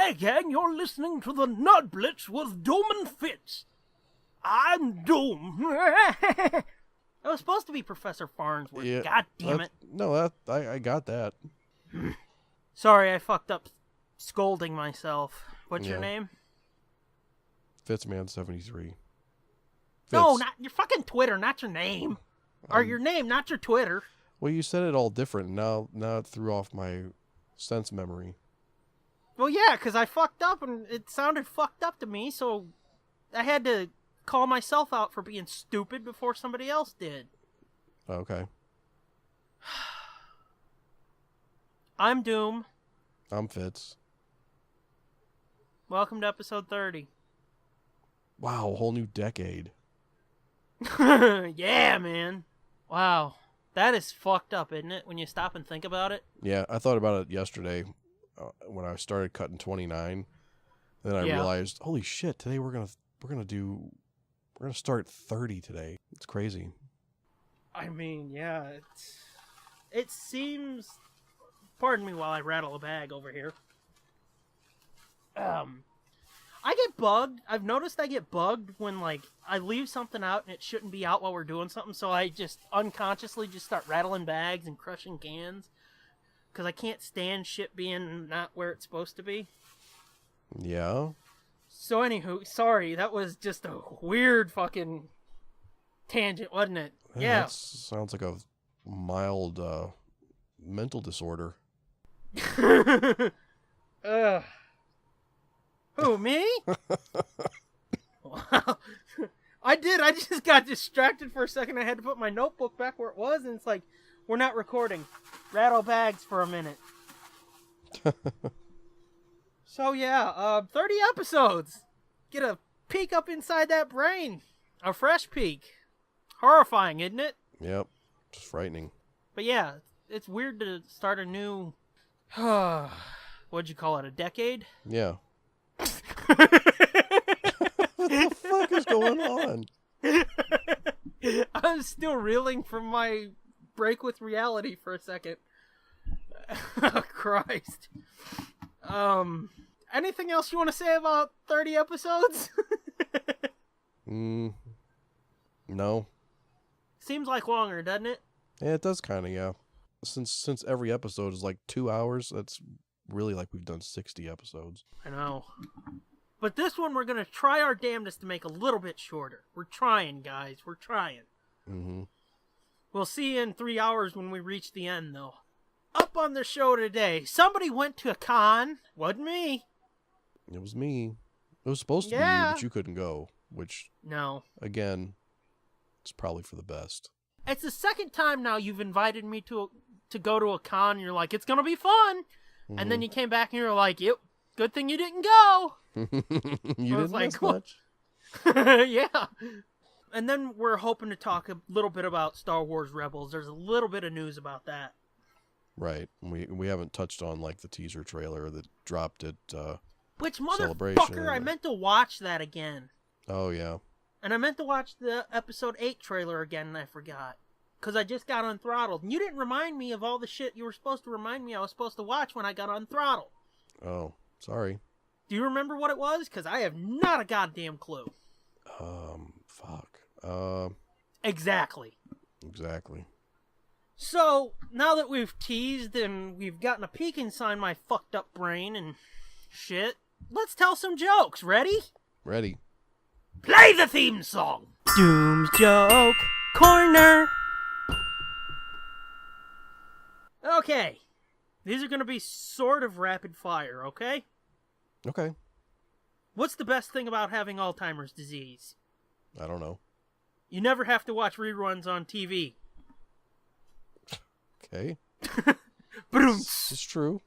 Hi, gang, you're listening to the Nut Blitz with Doom and Fitz. I'm Doom. That was supposed to be Professor Farnsworth. Yeah, God damn it. No, I got that. Sorry, I fucked up scolding myself. What's your name? Fitzman73. No, not your fucking Twitter, not your name. Or your name, not your Twitter. Well, you said it all different. Now it threw off my sense memory. Well, yeah, because I fucked up and it sounded fucked up to me, so I had to call myself out for being stupid before somebody else did. Okay. I'm Doom. I'm Fitz. Welcome to episode 30. Wow, a whole new decade. Yeah, man. Wow. That is fucked up, isn't it, when you stop and think about it? Yeah, I thought about it yesterday when I started cutting 29. Then I realized, holy shit, today we're gonna start 30 today. It's crazy. I mean, yeah, it seems. Pardon me while I rattle a bag over here. I get bugged. I've noticed I get bugged when, like, I leave something out and it shouldn't be out while we're doing something, so I just unconsciously just start rattling bags and crushing cans. Because I can't stand shit being not where it's supposed to be. Yeah? So, anywho, sorry, that was just a weird fucking tangent, wasn't it? Yeah. That sounds like a mild mental disorder. Who, me? Wow. I just got distracted for a second. I had to put my notebook back where it was, and it's like, we're not recording. Rattle bags for a minute. So, yeah, 30 episodes. Get a peek up inside that brain. A fresh peek. Horrifying, isn't it? Yep. Just frightening. But yeah, it's weird to start a new... what'd you call it, a decade? Yeah. What the fuck is going on? I'm still reeling from my break with reality for a second. Oh, Christ. Anything else you want to say about 30 episodes? No. Seems like longer, doesn't it? Yeah, it does kind of, yeah. Since every episode is like 2 hours, that's really like we've done 60 episodes. I know. But this one we're going to try our damnedest to make a little bit shorter. We're trying, guys. We're trying. Mm-hmm. We'll see you in 3 hours when we reach the end, though. Up on the show today, somebody went to a con. Wasn't me. It was me. It was supposed to be you, but you couldn't go. Which, no. Again, it's probably for the best. It's the second time now you've invited me to go to a con. And you're like, it's going to be fun. Mm-hmm. And then you came back and you're like, yep, good thing you didn't go. You didn't miss much. Yeah. And then we're hoping to talk a little bit about Star Wars Rebels. There's a little bit of news about that. Right. We haven't touched on like the teaser trailer that dropped at which Celebration. motherfucker, I meant to watch that again. Oh, yeah. And I meant to watch the episode 8 trailer again, and I forgot. Because I just got unthrottled. And you didn't remind me of all the shit you were supposed to remind me I was supposed to watch when I got unthrottled. Oh, sorry. Do you remember what it was? Because I have not a goddamn clue. Fuck. Exactly. So, now that we've teased and we've gotten a peek inside my fucked up brain and shit, let's tell some jokes. Ready? Ready. Play the theme song! Doom's Joke Corner! Okay. These are going to be sort of rapid fire, okay? Okay. What's the best thing about having Alzheimer's disease? I don't know. You never have to watch reruns on TV. Okay. It's true.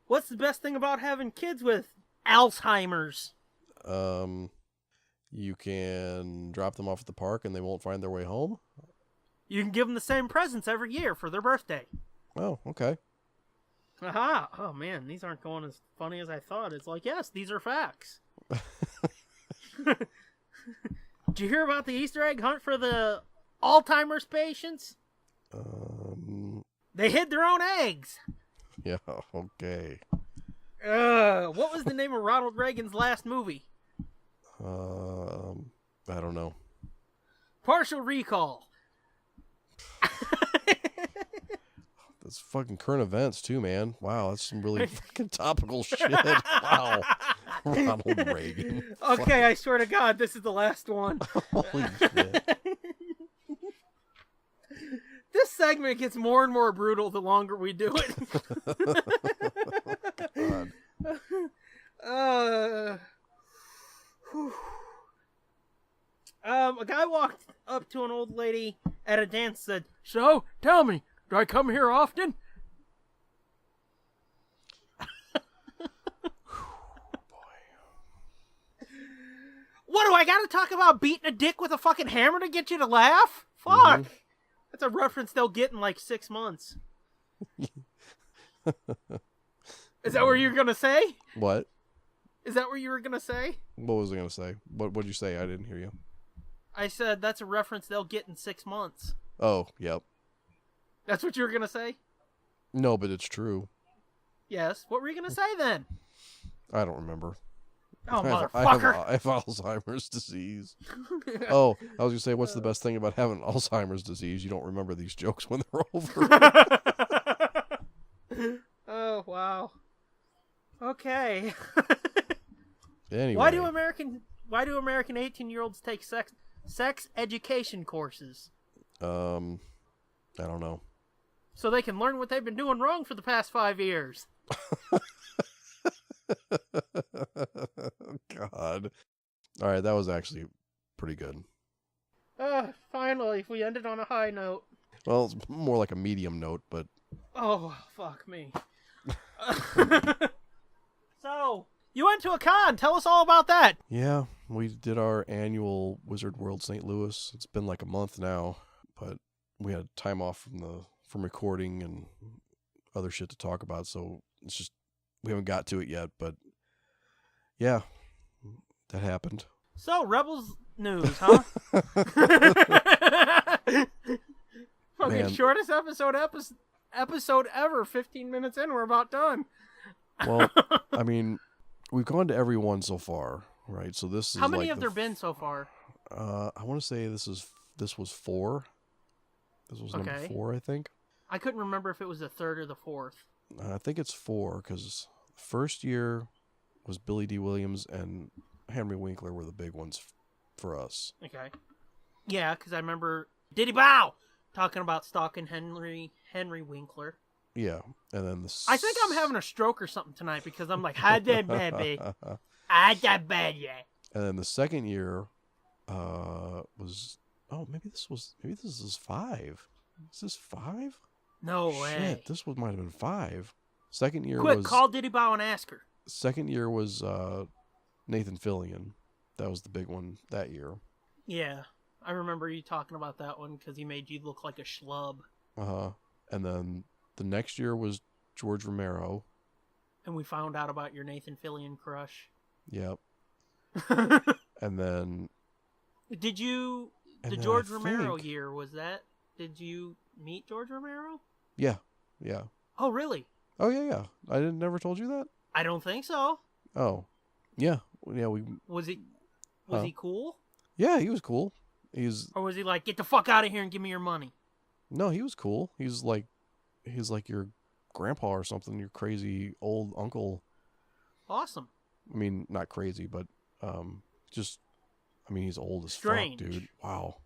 What's the best thing about having kids with Alzheimer's? You can drop them off at the park and they won't find their way home. You can give them the same presents every year for their birthday. Oh, okay. Aha! Oh man, these aren't going as funny as I thought. It's like, yes, these are facts. Did you hear about the Easter egg hunt for the Alzheimer's patients? They hid their own eggs. Yeah, okay. What was the name of Ronald Reagan's last movie? I don't know. Partial Recall. That's fucking current events too, man. Wow, that's some really fucking topical shit. Wow. Ronald Reagan. Okay, I swear to God, this is the last one. Holy shit. This segment gets more and more brutal the longer we do it. God. A guy walked up to an old lady at a dance and said, "So, tell me, do I come here often?" What do I gotta talk about beating a dick with a fucking hammer to get you to laugh? Fuck. Mm-hmm. That's a reference they'll get in like 6 months. Is that what you were gonna say? What? Is that what you were gonna say? What was I gonna say? What'd you say? I didn't hear you. I said that's a reference they'll get in 6 months. Oh, yep. That's what you were gonna say? No, but it's true. Yes. What were you gonna say then? I don't remember. Oh, motherfucker. I have Alzheimer's disease. Oh, I was going to say, what's the best thing about having Alzheimer's disease? You don't remember these jokes when they're over. Oh, wow. Okay. Anyway. Why do American 18-year-olds take sex education courses? I don't know. So they can learn what they've been doing wrong for the past 5 years. God. All right, that was actually pretty good. Finally, we ended on a high note. Well, it's more like a medium note, but... Oh, fuck me. So, you went to a con. Tell us all about that. Yeah, we did our annual Wizard World St. Louis. It's been like a month now, but we had time off from recording and other shit to talk about, so it's just... We haven't got to it yet, but yeah, that happened. So, Rebels news, huh? Fucking Man. Shortest episode ever. 15 minutes in, we're about done. Well, I mean, we've gone to every one so far, right? So this is how many have there been so far? I want to say this was 4. This was number 4, I think. I couldn't remember if it was the 3rd or the 4th. I think it's 4 because the first year was Billy D. Williams and Henry Winkler were the big ones for us. Okay. Yeah, because I remember Diddy Bow talking about stalking Henry Winkler. Yeah, and then I think I'm having a stroke or something tonight because I'm like, hide that baby. Hide that baby. And then the second year was maybe this is 5. Is this 5? No way. Shit, this might have been 5. Second year Quick, was... call Diddy Bow and ask her. Second year was Nathan Fillion. That was the big one that year. Yeah, I remember you talking about that one because he made you look like a schlub. Uh-huh. And then the next year was George Romero. And we found out about your Nathan Fillion crush. Yep. And then... The George Romero year, was that... Did you meet George Romero? Yeah. Oh, really? Oh, yeah. I never told you that? I don't think so. Oh. Yeah. Yeah, Was he cool? Yeah, he was cool. Or was he like, get the fuck out of here and give me your money? No, he was cool. He's like your grandpa or something, your crazy old uncle. Awesome. I mean, not crazy, but he's old as Strange. Fuck, dude. Wow.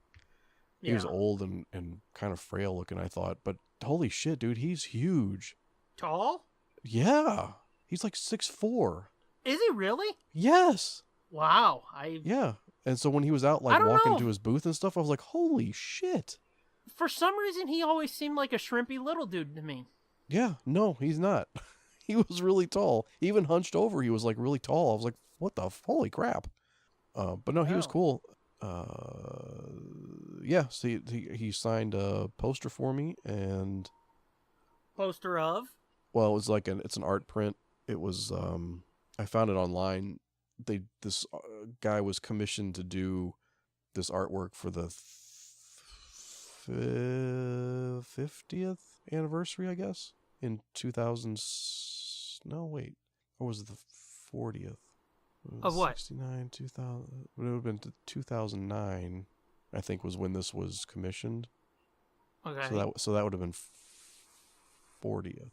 Yeah. He was old and kind of frail looking, I thought. But holy shit, dude, he's huge. Tall? Yeah. He's like 6'4". Is he really? Yes. Wow. Yeah. And so when he was out walking to his booth and stuff, I was like, holy shit. For some reason, he always seemed like a shrimpy little dude to me. Yeah. No, he's not. He was really tall. Even hunched over, he was like really tall. I was like, what the holy crap. But no, he was cool. Yeah, so he signed a poster for me, and poster of? Well, it was like it's an art print. It was I found it online. This guy was commissioned to do this artwork for the 50th anniversary, I guess, in 2000. No, wait, Or was it the 40th? Of what? 69, 2000. It would have been 2009, I think, was when this was commissioned. Okay. So that would have been 40th,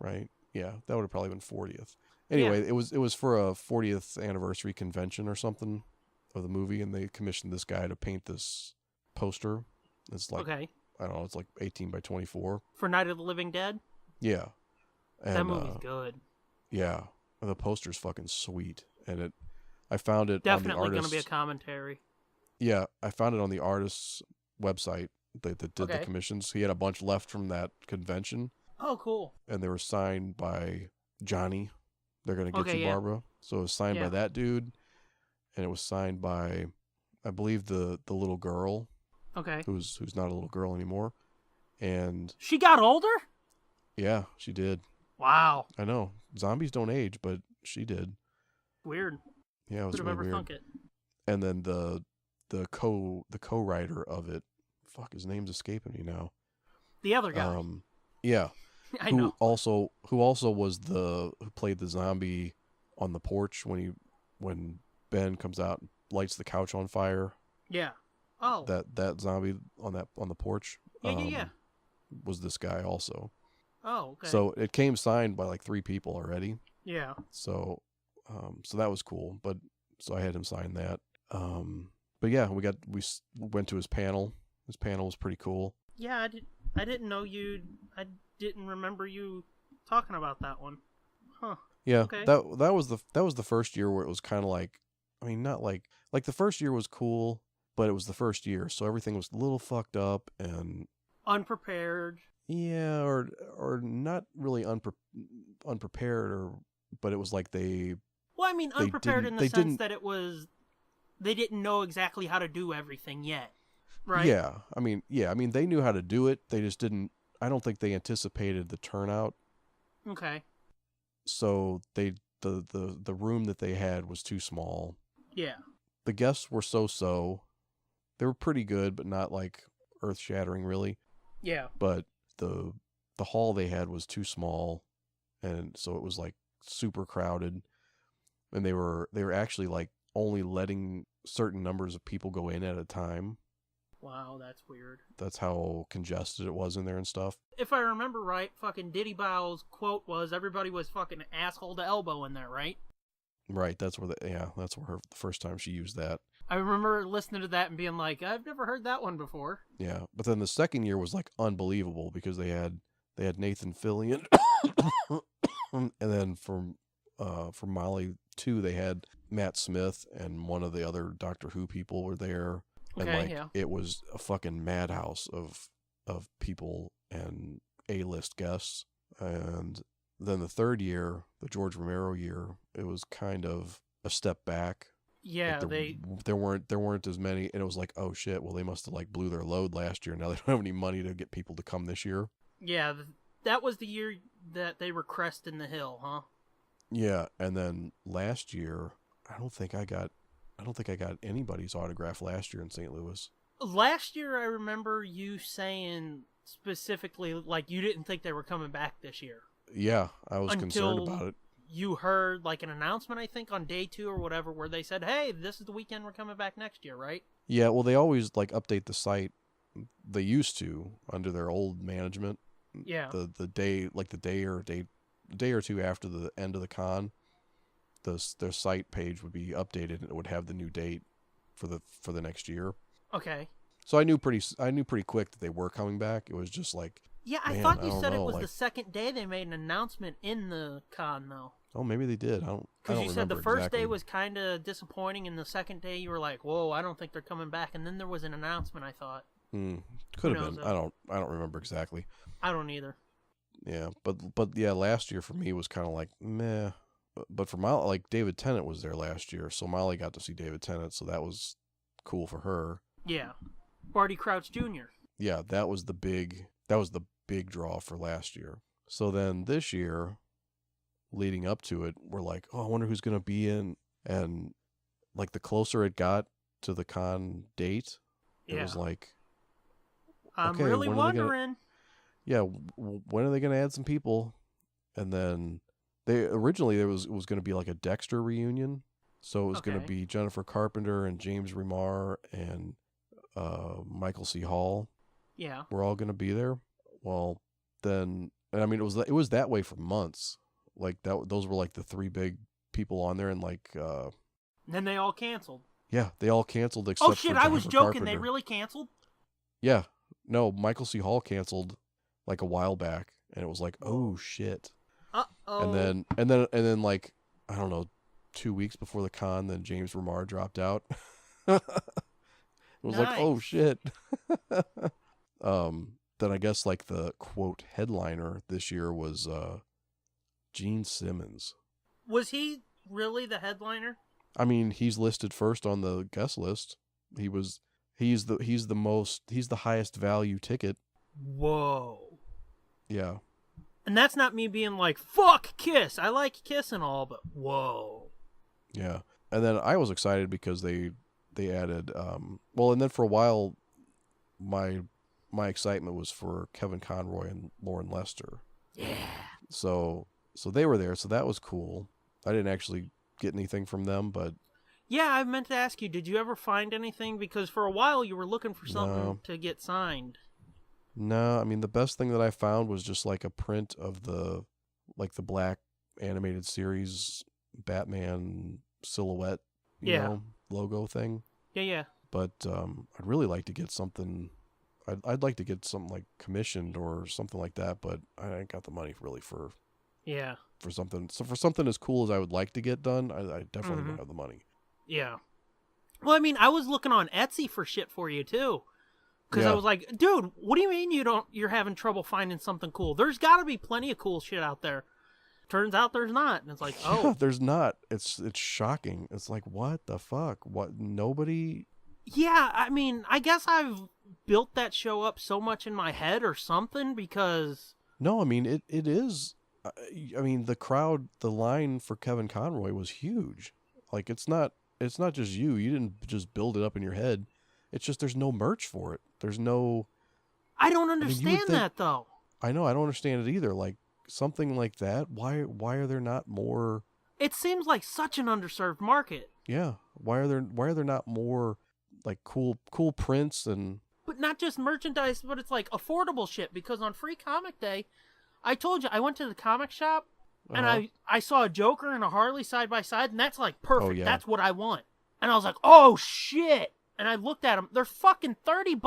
right? Yeah, that would have probably been 40th. Anyway, Yeah. it was for a 40th anniversary convention or something of the movie, and they commissioned this guy to paint this poster. It's like, Okay. I don't know, it's like 18 by 24. For Night of the Living Dead? Yeah. And, That movie's good. Yeah. The poster's fucking sweet. And I found it Definitely on the going to artist's... be a commentary. Yeah, I found it on the artist's website that did the commissions. He had a bunch left from that convention. Oh, cool. And they were signed by Johnny. They're going to get you, Barbara. So it was signed by that dude. And it was signed by, I believe, the little girl. Okay. Who's not a little girl anymore. And she got older? Yeah, she did. Wow. I know. Zombies don't age, but she did. Weird. Yeah, it was really weird. Thunk it. And then the co-writer of it, fuck, his name's escaping me now. The other guy. Yeah. I know. Who also was who played the zombie on the porch when Ben comes out and lights the couch on fire. Yeah. Oh. That zombie on the porch. Yeah. Was this guy also. Oh, okay. So it came signed by like 3 people already. Yeah. So that was cool. But so I had him sign that. But yeah, we went to his panel. His panel was pretty cool. Yeah, I didn't know you. I didn't remember you talking about that one. Huh. Yeah. Okay. That was the first year where it was kind of like, I mean, not like the first year was cool, but it was the first year, so everything was a little fucked up and unprepared. Yeah, or not really unprepared, but it was like they... Well, I mean, unprepared in the sense that it was... They didn't know exactly how to do everything yet, right? Yeah, I mean, they knew how to do it. They just didn't... I don't think they anticipated the turnout. Okay. So the room that they had was too small. Yeah. The guests were so-so. They were pretty good, but not like earth-shattering, really. Yeah. But the hall they had was too small, and so it was like super crowded, and they were actually like only letting certain numbers of people go in at a time. Wow, that's weird. That's how congested it was in there and stuff. If I remember right, fucking Diddy Bow's quote was everybody was fucking asshole to elbow in there, right? Right, that's where the first time she used that. I remember listening to that and being like, I've never heard that one before. Yeah, but then the second year was like unbelievable because they had Nathan Fillion, and then from Molly 2 they had Matt Smith and one of the other Doctor Who people were there, and it was a fucking madhouse of people and A-list guests. And then the third year, the George Romero year, it was kind of a step back. Yeah, like there weren't as many, and it was like, oh shit, well they must have like blew their load last year. Now they don't have any money to get people to come this year. Yeah, that was the year that they were cresting the hill, huh? Yeah, and then last year, I don't think I got anybody's autograph last year in St. Louis. Last year, I remember you saying specifically like you didn't think they were coming back this year. Yeah, I was concerned about it. You heard like an announcement, I think, on day 2 or whatever, where they said, "Hey, this is the weekend we're coming back next year," right? Yeah, well, they always like update the site. They used to under their old management. Yeah. The day or two after the end of the con, their site page would be updated and it would have the new date for the next year. Okay. So I knew pretty quick that they were coming back. It was just like, yeah, I thought you said it was the second day they made an announcement in the con, though. Oh, maybe they did. Because you said the first day was kind of disappointing, and the second day you were like, "Whoa, I don't think they're coming back." And then there was an announcement. I thought. Could have been. I don't remember exactly. I don't either. Yeah, but yeah, last year for me was kind of like meh. But for Molly, like David Tennant was there last year, so Molly got to see David Tennant, so that was cool for her. Yeah, Barty Crouch Jr. Yeah, that was the big draw for last year. So then this year, leading up to it, we're like, oh, I wonder who's gonna be in, and like the closer it got to the con date, it was like, I'm really wondering. Yeah, when are they gonna add some people? And then They originally it was going to be like a Dexter reunion, so it was going to Okay. be Jennifer Carpenter and James Remar and Michael C. Hall. Yeah. We're all going to be there. Well, then, and I mean, it was that way for months. Like that, those were like the three big people on there, and like, And then they all canceled. yeah, they all canceled Oh except shit! for I was Jennifer joking. They Carpenter. really canceled. Yeah, no, Michael C. Hall canceled like a while back, and it was like, oh shit. Uh-oh. And then like I don't know, 2 weeks before the con, then James Remar dropped out. It was like, oh Nice. shit. Then I guess like the quote headliner this year was Gene Simmons. Was he really the headliner? I mean, he's listed first on the guest list. He's the highest value ticket. Whoa. Yeah. And that's not me being like, fuck Kiss. I like Kiss and all, but whoa. Yeah. And then I was excited because they added well, and then for a while my excitement was for Kevin Conroy and Lauren Lester. Yeah. So they were there, so that was cool. I didn't actually get anything from them, but Yeah, I meant to ask you, did you ever find anything? Because for a while you were looking for something No. to get signed. no, I mean the best thing that I found was just like a print of the black animated series Batman silhouette, Yeah. logo thing. Yeah. But I'd really like to get something. I'd like to get something like commissioned or something like that, but I ain't got the money really for Yeah. something. So for something as cool as I would like to get done, I definitely don't have the money. Yeah. Well, I mean, I was looking on Etsy for shit for you too. Because I Yeah. was like, dude, what do you mean you're having trouble finding something cool? There's got to be plenty of cool shit out there. Turns out there's not. And it's like, Yeah, oh. there's not. It's shocking. It's like, what the fuck? What? Nobody. Yeah, I mean, I guess I've built that show up so much in my head or something because... No, I mean it is. I mean the crowd, the line for Kevin Conroy was huge. Like it's not just you. You didn't just build it up in your head. It's just there's no merch for it. There's no. I don't I mean, understand that, though. I know. I don't understand it either. Like something like that. Why are there not more? It seems like such an underserved market. Yeah. Why are there not more like cool prints and? But not just merchandise, but it's like affordable shit. Because on Free Comic Day, I told you, I went to the comic shop and I saw a Joker and a Harley side by side, and that's like perfect. Oh, yeah. That's what I want. And I was like, oh shit. And I looked at them. They're fucking $30.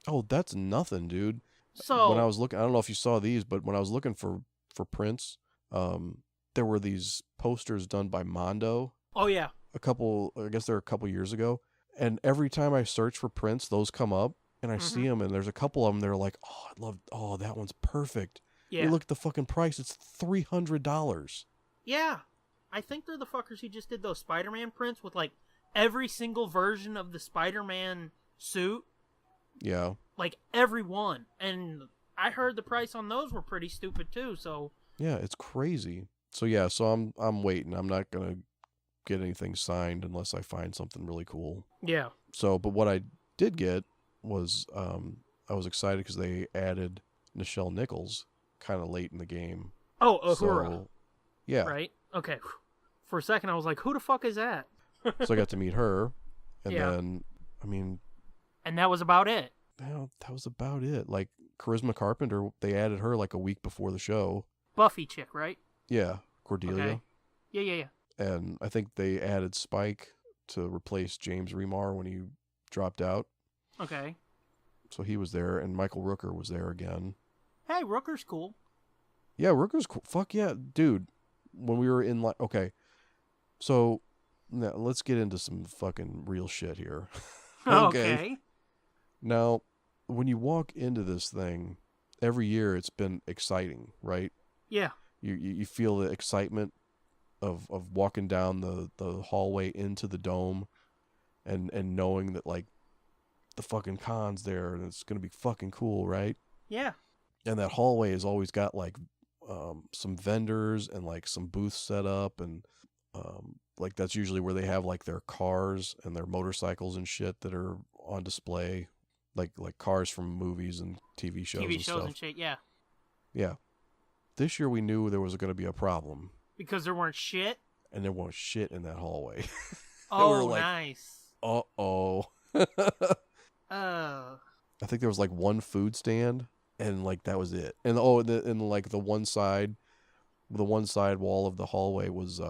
Oh, that's nothing, dude. So when I was looking, I don't know if you saw these, but when I was looking for prints, there were these posters done by Mondo. Oh yeah. I guess they're a couple years ago. And every time I search for prints, those come up, and I see them, and there's a couple of them that are like, oh, that one's perfect. Yeah. You look at the fucking price; it's $300. Yeah. I think they're the fuckers who just did those Spider-Man prints with like every single version of the Spider-Man suit. Yeah. Like every one. And I heard the price on those were pretty stupid too, so Yeah, it's crazy. So yeah, I'm waiting. I'm not gonna get anything signed unless I find something really cool. yeah. So, but what I did get was I was excited because they added Nichelle Nichols kind of late in the game. Oh, Uhura. So, yeah. Right? Okay. For a second I was like, who the fuck is that? So I got to meet her, and Yeah. then I mean, And that was about it. that was about it. Like Charisma Carpenter, they added her like a week before the show. Buffy chick, right? Yeah, Cordelia. Okay. Yeah. And I think they added Spike to replace James Remar when he dropped out. Okay. So he was there, and Michael Rooker was there again. Hey, Rooker's cool. Yeah, Rooker's cool. Fuck yeah, dude. When we were in like, okay, so now let's get into some fucking real shit here. Okay. Now, when you walk into this thing, every year it's been exciting, right? Yeah. You feel the excitement of walking down the hallway into the dome and knowing that like the fucking con's there and it's gonna be fucking cool, right? Yeah. And that hallway has always got like some vendors and like some booths set up, and like that's usually where they have like their cars and their motorcycles and shit that are on display, like cars from movies and TV shows TV and shows stuff. and shit, yeah. Yeah. This year we knew there was going to be a problem. Because there weren't shit? And there wasn't shit in that hallway. Oh, we were like, nice. Uh-oh. Oh. I think there was like one food stand, and like that was it. And like the one side wall of the hallway was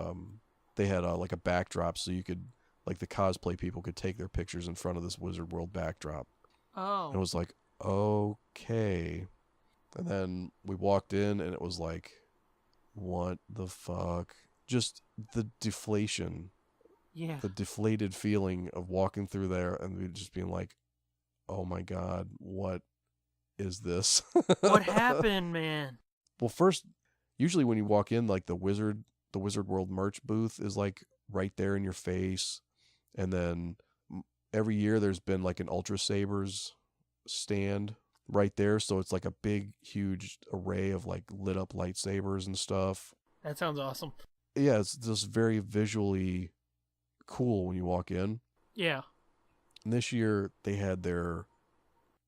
they had like a backdrop, so you could, like, the cosplay people could take their pictures in front of this Wizard World backdrop. Oh. And it was like, okay. And then we walked in, and it was like, what the fuck? Just the deflation. Yeah. The deflated feeling of walking through there and we just being like, oh my God, what is this? What happened, man? Well, first, usually when you walk in, like the Wizard World merch booth is like right there in your face. And then every year there's been like an Ultra Sabers stand right there. So it's like a big, huge array of like lit up lightsabers and stuff. That sounds awesome. Yeah, it's just very visually cool when you walk in. Yeah. And this year they had their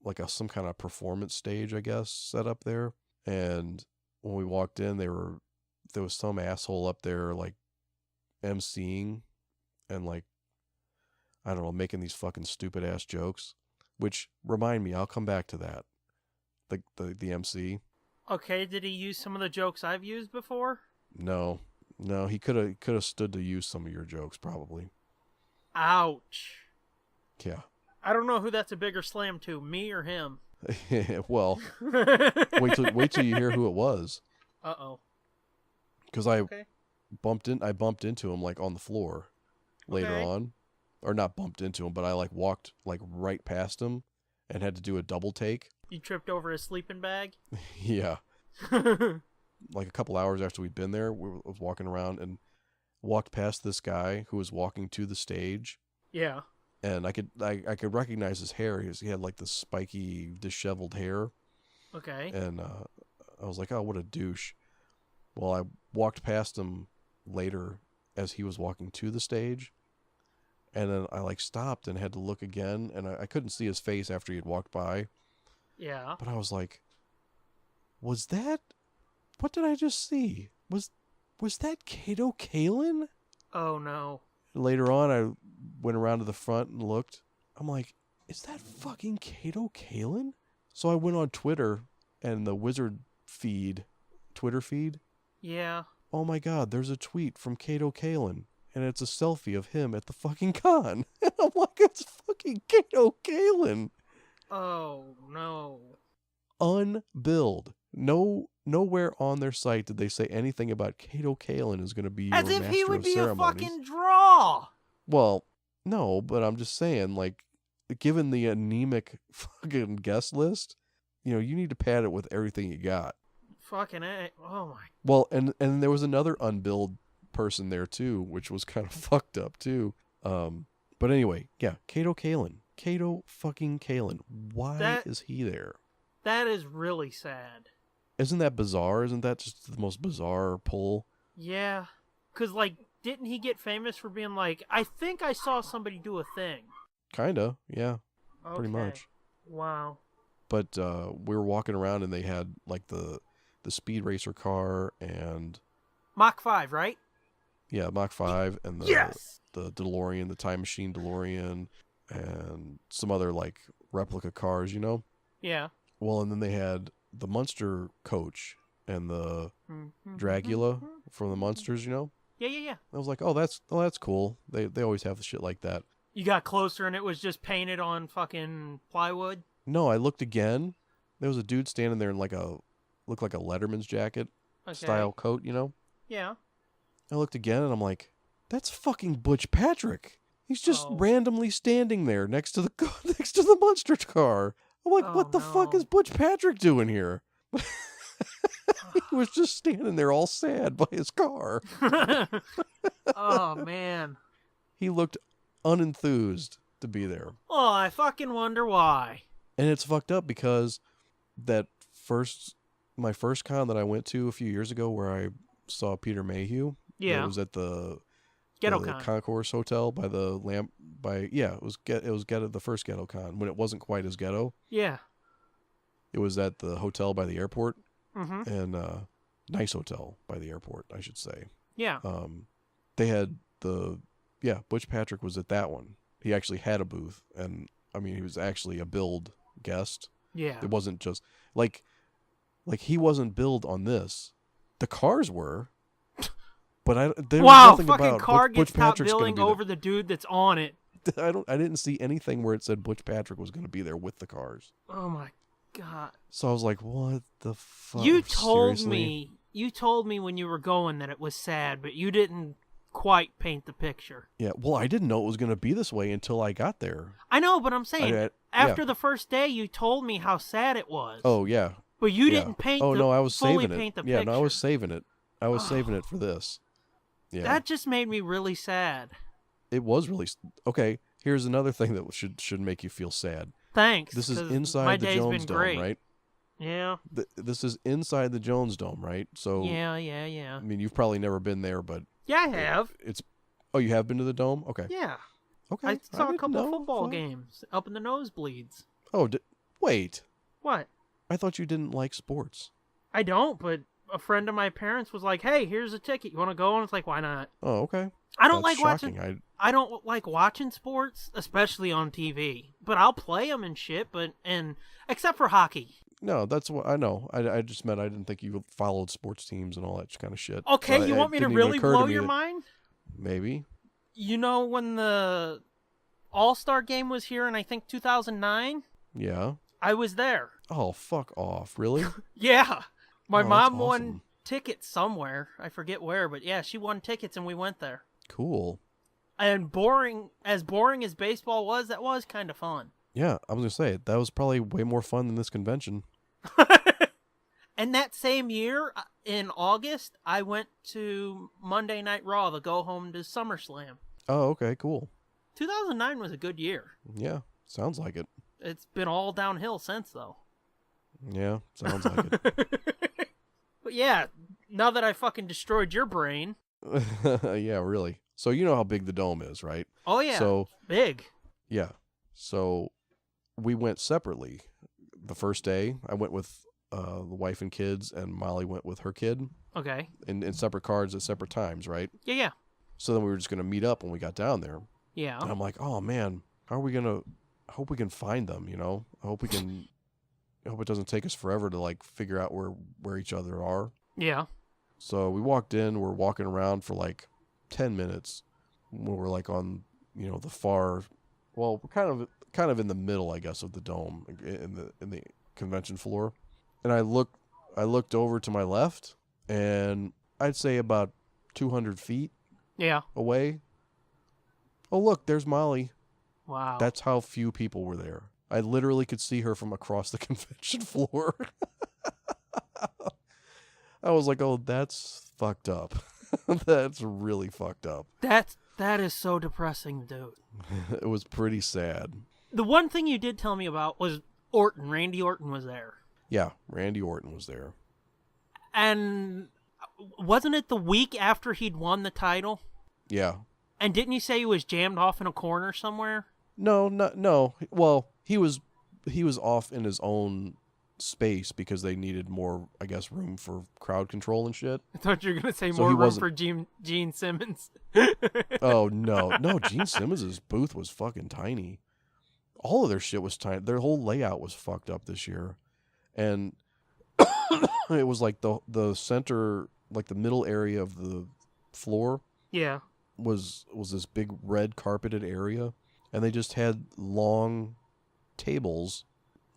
like some kind of performance stage, I guess, set up there. And when we walked in, there was some asshole up there like emceeing and like, I don't know, making these fucking stupid ass jokes. Which, remind me, I'll come back to that. The MC. Okay, did he use some of the jokes I've used before? No, he could have stood to use some of your jokes probably. Ouch. Yeah. I don't know who that's a bigger slam to, me or him. Well, wait till you hear who it was. Uh-oh. Because I bumped into him like on the floor later on. Or not bumped into him, but I like walked like right past him and had to do a double take. You tripped over his sleeping bag? Yeah. Like a couple hours after we'd been there, I was walking around and walked past this guy who was walking to the stage. Yeah. And I could recognize his hair. He had like this spiky, disheveled hair. Okay. And I was like, oh, what a douche. Well, I walked past him later as he was walking to the stage. And then I like stopped and had to look again. And I couldn't see his face after he had walked by. Yeah. But I was like, what did I just see? Was that Kato Kalin? Oh, no. Later on, I went around to the front and looked. I'm like, is that fucking Kato Kalin? So I went on Twitter and the Wizard Twitter feed. Yeah. Oh my God, there's a tweet from Kato Kalin. And it's a selfie of him at the fucking con. And I'm like, it's fucking Kato Kalin. Oh, no. Unbilled. Nowhere on their site did they say anything about Kato Kalin is going to be your master of ceremonies. As if he would be a fucking draw. Well, no, but I'm just saying, like, given the anemic fucking guest list, you need to pad it with everything you got. Fucking A. Oh, my. Well, and there was another unbilled person there, too, which was kind of fucked up, too. But anyway, yeah, Kato Kalin. Kato fucking Kalin. Why is he there? That is really sad. Isn't that bizarre? Isn't that just the most bizarre pull? Yeah. Because, like, didn't he get famous for being like, I think I saw somebody do a thing? Kinda, yeah. Okay. Pretty much. Wow. But we were walking around and they had, like, the Speed Racer car and... Mach 5, right? Yeah, Mach 5 and the DeLorean, the Time Machine DeLorean, and some other, like, replica cars, Yeah. Well, and then they had the Munster coach and the Dragula from the Munsters, Yeah. I was like, oh, that's cool. They always have shit like that. You got closer and it was just painted on fucking plywood? No, I looked again. There was a dude standing there in looked like a Letterman's jacket style coat, Yeah. I looked again and I'm like, that's fucking Butch Patrick. He's just randomly standing there next to the Munster car. I'm like, what the fuck is Butch Patrick doing here? He was just standing there all sad by his car. Oh, man. He looked unenthused to be there. Oh, I fucking wonder why. And it's fucked up because my first con that I went to a few years ago where I saw Peter Mayhew. Yeah. It was at the Ghetto the Con. Concourse Hotel by the lamp it was Ghetto, the first Ghetto Con when it wasn't quite as ghetto. Yeah. It was at the hotel by the airport. Mm-hmm. And nice hotel by the airport, I should say. Yeah. They had Butch Patrick was at that one. He actually had a booth, and I mean, he was actually a billed guest. Yeah. It wasn't just like he wasn't billed on this. The cars were, but there was nothing fucking about car Butch gets top Patrick's gonna billing be over the dude that's on it. I didn't see anything where it said Butch Patrick was going to be there with the cars. Oh my god. So I was like, what the fuck? You told Seriously? me when you were going that it was sad, but you didn't quite paint the picture. Yeah, well, I didn't know it was going to be this way until I got there. I know, but I'm saying after yeah. the first day you told me how sad it was. Oh, yeah. But you didn't paint I was fully saving paint it. the Yeah, picture. no, I was saving it. I was saving it for this. Yeah. That just made me really sad. It was really okay. Here's another thing that should make you feel sad. Thanks. This is 'cause inside my the day's Jones been Dome, great. right? Yeah. This is inside the Jones Dome, right? So Yeah. I mean, you've probably never been there, but Yeah, I have. Oh, you have been to the Dome? Okay. Yeah. Okay. I saw a didn't couple know. football Fine. games up in the nosebleeds. Oh, wait. What? I thought you didn't like sports. I don't, but a friend of my parents was like, "Hey, here's a ticket. You want to go?" And it's like, "Why not?" Oh, okay. I don't That's like shocking. watching. I don't like watching sports, especially on TV. But I'll play them and shit. And except for hockey. No, that's what I know. I just meant I didn't think you followed sports teams and all that kind of shit. Okay, So you it want me to didn't even really occur blow me your that- mind? Maybe. You know when the All-Star game was here in I think 2009? Yeah. I was there. Oh, fuck off. Really? Yeah. My Oh, that's mom won awesome. tickets somewhere. I forget where, but yeah, she won tickets and we went there. Cool. And boring as baseball was, that was kind of fun. Yeah, I was going to say, that was probably way more fun than this convention. And that same year, in August, I went to Monday Night Raw to go home to SummerSlam. Oh, okay, cool. 2009 was a good year. Yeah, sounds like it. It's been all downhill since, though. Yeah, sounds like it. But yeah, now that I fucking destroyed your brain. Yeah, really. So you know how big the Dome is, right? Oh, yeah. So big. yeah. So we went separately. The first day, I went with the wife and kids, and Molly went with her kid Okay. in separate cars at separate times, right? Yeah. So then we were just going to meet up when we got down there. Yeah. And I'm like, oh, man, how are we going to... I hope we can find them, you know? I hope it doesn't take us forever to, like, figure out where each other are. Yeah. So we walked in. We're walking around for, like, 10 minutes when we're, like, on, you know, the far... Well, we're kind of in the middle, I guess, of the Dome, in the convention floor. And I looked over to my left, and I'd say about 200 feet Yeah. away. Oh, look, there's Molly. Wow. That's how few people were there. I literally could see her from across the convention floor. I was like, oh, that's fucked up. That's really fucked up. That is so depressing, dude. It was pretty sad. The one thing you did tell me about was Orton. Randy Orton was there. Yeah, Randy Orton was there. And wasn't it the week after he'd won the title? Yeah. And didn't you say he was jammed off in a corner somewhere? No. Well, he was off in his own space because they needed more, I guess, room for crowd control and shit. I thought you were going to say So more he room wasn't- for Gene Simmons. Oh, no, Gene Simmons' booth was fucking tiny. All of their shit was tiny. Their whole layout was fucked up this year. And it was like the center, like the middle area of the floor Yeah. was this big red carpeted area. And they just had long tables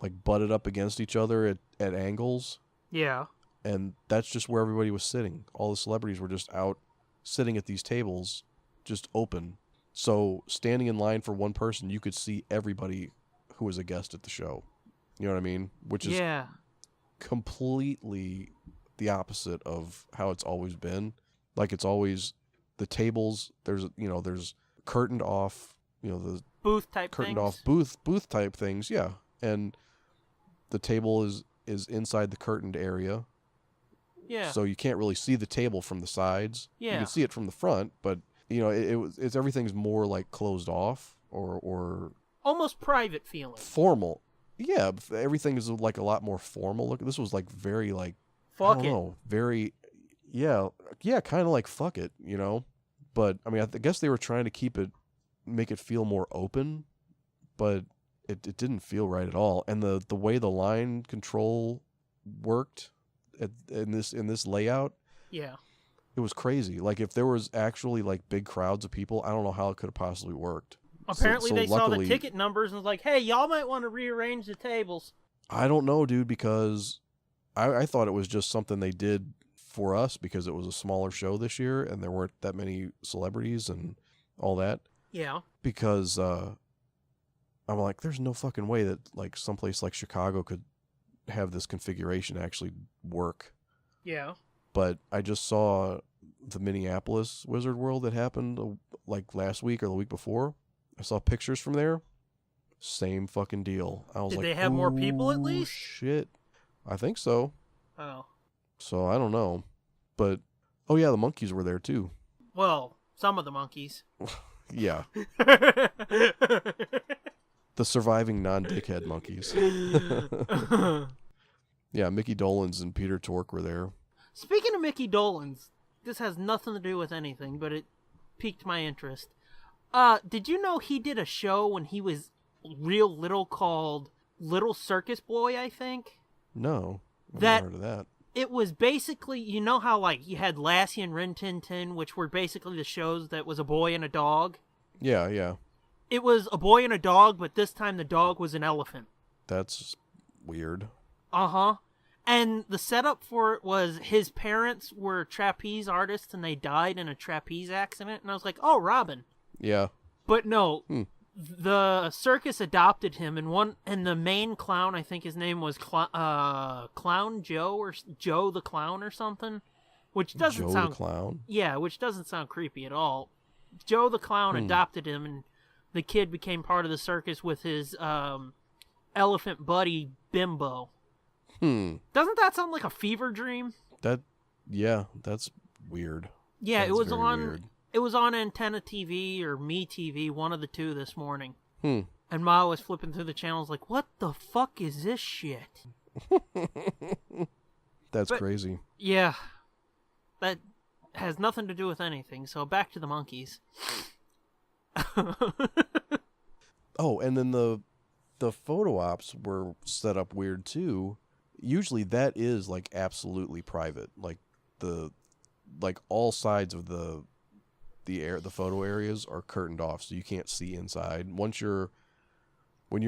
like butted up against each other at angles. Yeah. And that's just where everybody was sitting. All the celebrities were just out sitting at these tables, just open. So standing in line for one person, you could see everybody who was a guest at the show. You know what I mean? Which is Yeah. completely the opposite of how it's always been. Like it's always the tables, there's curtained off, the Booth type curtained things. off booth type things, yeah. And the table is inside the curtained area. Yeah. So you can't really see the table from the sides. You Yeah. can see it from the front, but it's everything's more like closed off or Almost private feeling. formal. Yeah, everything is like a lot more formal. Look, this was like very like I Fuck don't it. know, very Yeah, kind of like fuck it, you know. But I mean, I guess they were trying to make it feel more open, but it didn't feel right at all. And the way the line control worked in this layout, Yeah. it was crazy. Like if there was actually like big crowds of people, I don't know how it could have possibly worked. Apparently they luckily, saw the ticket numbers and was like, hey, y'all might want to rearrange the tables. I don't know, dude, because I thought it was just something they did for us because it was a smaller show this year and there weren't that many celebrities and all that. Yeah. Because I'm like, there's no fucking way that like someplace like Chicago could have this configuration actually work. Yeah. But I just saw the Minneapolis Wizard World that happened like last week or the week before. I saw pictures from there. Same fucking deal. I was Did like, they have more people at least? Shit. I think so. Oh. So I don't know. But, oh yeah, the monkeys were there too. Well, some of the monkeys. Yeah. The surviving non-dickhead monkeys. Yeah, Mickey Dolenz and Peter Tork were there. Speaking of Mickey Dolenz, this has nothing to do with anything, but it piqued my interest. Did you know he did a show when he was real little called Little Circus Boy, I think? No. I've never heard of that. It was basically, you know how like you had Lassie and Rin Tin Tin, which were basically the shows that was a boy and a dog? Yeah, yeah. It was a boy and a dog, but this time the dog was an elephant. That's weird. Uh-huh. And the setup for it was his parents were trapeze artists and they died in a trapeze accident. And I was like, oh, Robin. Yeah. But no, the circus adopted him, and the main clown, I think his name was Clown Joe or Joe the Clown or something, which doesn't Joe sound the Clown? Yeah, which doesn't sound creepy at all. Joe the Clown adopted him, and the kid became part of the circus with his elephant buddy Bimbo. Doesn't that sound like a fever dream? Yeah, that's weird. Yeah, That's very weird. It was on Antenna TV or Me TV, one of the two this morning. And Ma was flipping through the channels like, what the fuck is this shit? That's crazy. Yeah. That has nothing to do with anything, so back to the monkeys. Oh, and then the photo ops were set up weird too. Usually that is like absolutely private. Like all sides of the photo areas are curtained off, so you can't see inside. When you're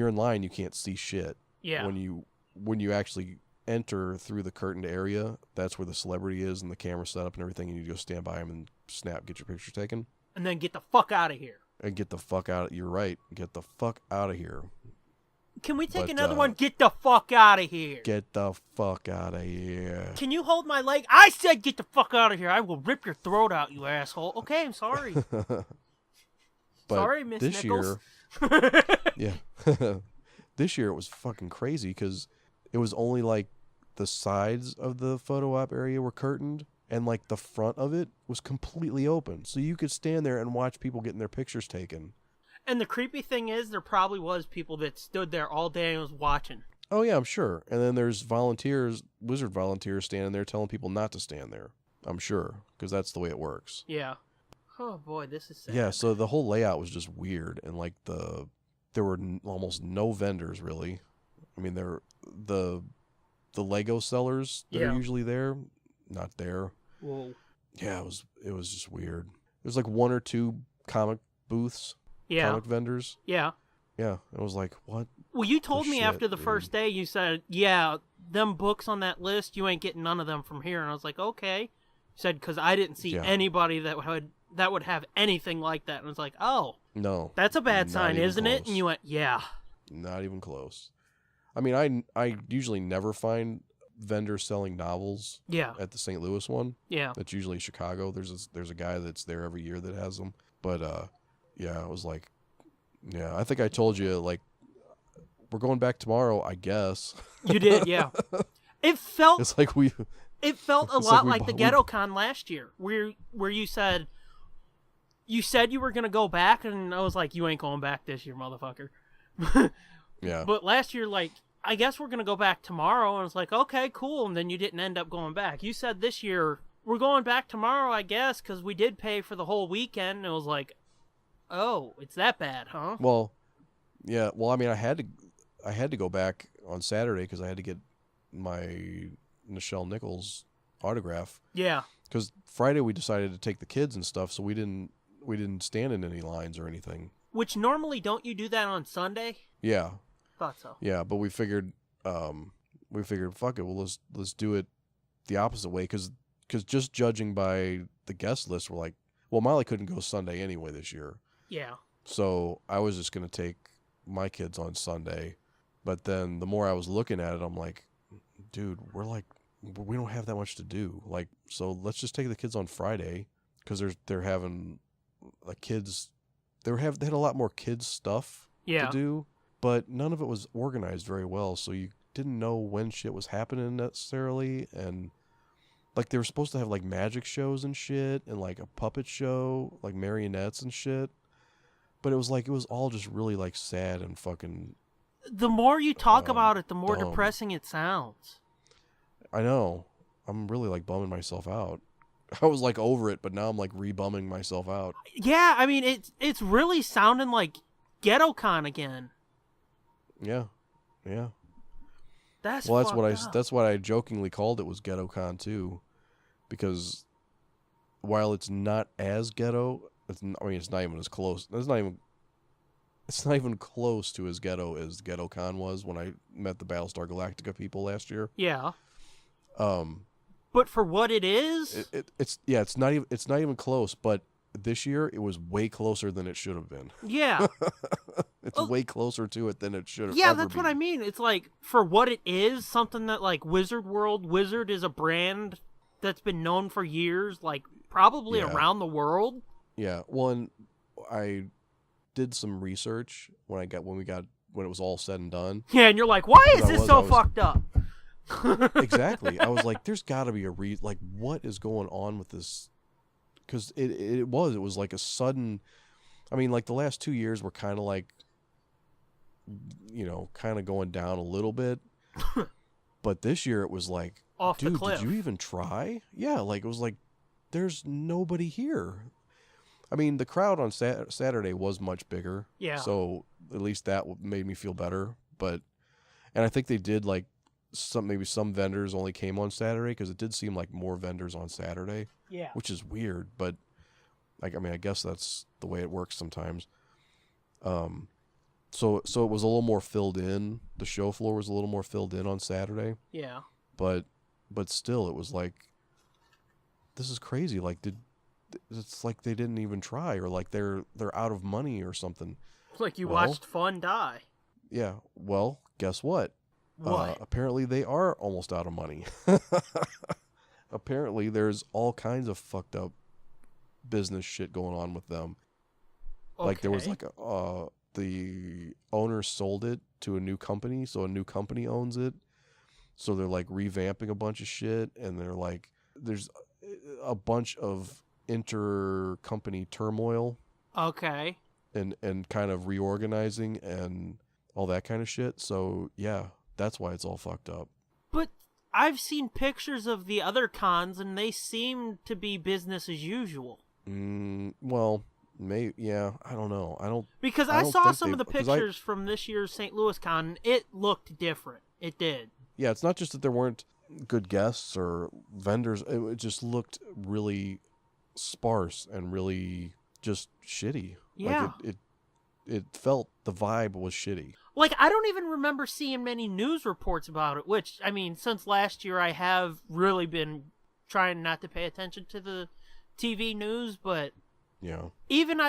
in line, you can't see shit. Yeah. When you actually enter through the curtained area, that's where the celebrity is and the camera set up and everything, and you go stand by him and get your picture taken. And then get the fuck out of here. And get the fuck out. You're right. Get the fuck out of here. Can we take another one? Get the fuck out of here. Get the fuck out of here. Can you hold my leg? I said get the fuck out of here. I will rip your throat out, you asshole. Okay, I'm sorry. Sorry, Miss this Nichols. Year, yeah. This year it was fucking crazy because it was only like the sides of the photo op area were curtained and like the front of it was completely open. So you could stand there and watch people getting their pictures taken. And the creepy thing is, there probably was people that stood there all day and was watching. Oh, yeah, I'm sure. And then there's wizard volunteers standing there telling people not to stand there. I'm sure, because that's the way it works. Yeah. Oh, boy, this is sad. Yeah, so the whole layout was just weird. And, like, there were almost no vendors, really. I mean, the Lego sellers that are usually there, not there. Whoa. Yeah, it was just weird. There's, like, one or two comic booths. Yeah. Comic vendors. Yeah. Yeah. I was like, what? Well, you told me after the first day, you said, yeah, them books on that list, you ain't getting none of them from here. And I was like, okay. You said, because I didn't see anybody that would have anything like that. And I was like, oh. No. That's a bad sign, isn't it? And you went, yeah. Not even close. I mean, I usually never find vendors selling novels at the St. Louis one. Yeah. That's usually Chicago. There's a guy that's there every year that has them. But, yeah, I was like, yeah, I think I told you, like, we're going back tomorrow, I guess. You did, yeah. It felt it's like it felt a lot like the Ghetto Con last year, where you said you were gonna go back, and I was like, you ain't going back this year, motherfucker. Yeah. But last year, like, I guess we're gonna go back tomorrow, and I was like, okay, cool, and then you didn't end up going back. You said this year we're going back tomorrow, I guess, because we did pay for the whole weekend. And it was like, oh, it's that bad, huh? Well, yeah. Well, I mean, I had to go back on Saturday because I had to get my Nichelle Nichols autograph. Yeah. Because Friday we decided to take the kids and stuff, so we didn't stand in any lines or anything. Which normally, don't you do that on Sunday? Yeah. Thought so. Yeah, but we figured, fuck it. Well, let's do it the opposite way because just judging by the guest list, we're like, well, Molly couldn't go Sunday anyway this year. Yeah. So I was just gonna take my kids on Sunday, but then the more I was looking at it, I'm like, dude, we don't have that much to do. Like, so let's just take the kids on Friday because they're having like kids. They had a lot more kids stuff to do, but none of it was organized very well. So you didn't know when shit was happening necessarily, and like they were supposed to have like magic shows and shit, and like a puppet show, like marionettes and shit. But it was all just really like sad and fucking. The more you talk about it, the more dumb. depressing it sounds. I know. I'm really like bumming myself out. I was like over it, but now I'm like re-bumming myself out. Yeah, I mean it's really sounding like GhettoCon again. Yeah. That's that's what I jokingly called it was GhettoCon too, because while it's not as ghetto, it's not even as close. It's not even close to as ghetto as GhettoCon was when I met the Battlestar Galactica people last year. Yeah. But for what it is, it's not even close. But this year it was way closer than it should have been. Yeah. It's way closer to it than it should have. Yeah, that's what I mean. It's like for what it is, something that like Wizard is a brand that's been known for years, like probably around the world. Yeah. One, I did some research when it was all said and done. Yeah, and you're like, why is this so fucked up? Exactly. I was like, there's got to be a reason. Like, what is going on with this? Because it was like a sudden. I mean, like the last 2 years were kind of like, kind of going down a little bit. But this year it was like, off dude, the cliff. did you even try? Yeah, like it was like, there's nobody here. I mean, the crowd on Saturday was much bigger. Yeah. So at least that made me feel better. And I think they did like maybe some vendors only came on Saturday because it did seem like more vendors on Saturday. Yeah. Which is weird, but like, I mean, I guess that's the way it works sometimes. So it was a little more filled in. The show floor was a little more filled in on Saturday. Yeah. But still, it was like, this is crazy. Like, it's like they didn't even try, or like they're out of money or something. It's like you watched fun die. Yeah. Well, guess what? What? Apparently they are almost out of money. Apparently there's all kinds of fucked up business shit going on with them. Okay. Like there was like the owner sold it to a new company, so a new company owns it. So they're like revamping a bunch of shit, and they're like, there's a bunch of inter-company turmoil. Okay. And kind of reorganizing and all that kind of shit. So yeah, that's why it's all fucked up. But I've seen pictures of the other cons, and they seem to be business as usual. Well, maybe, yeah, I don't know. Because I saw some of the pictures from this year's St. Louis con, and it looked different. It did. Yeah, it's not just that there weren't good guests or vendors. It just looked really sparse and really just shitty. Yeah. Like it felt, the vibe was shitty. Like, I don't even remember seeing many news reports about it, which, I mean, since last year I have really been trying not to pay attention to the TV news, but yeah, even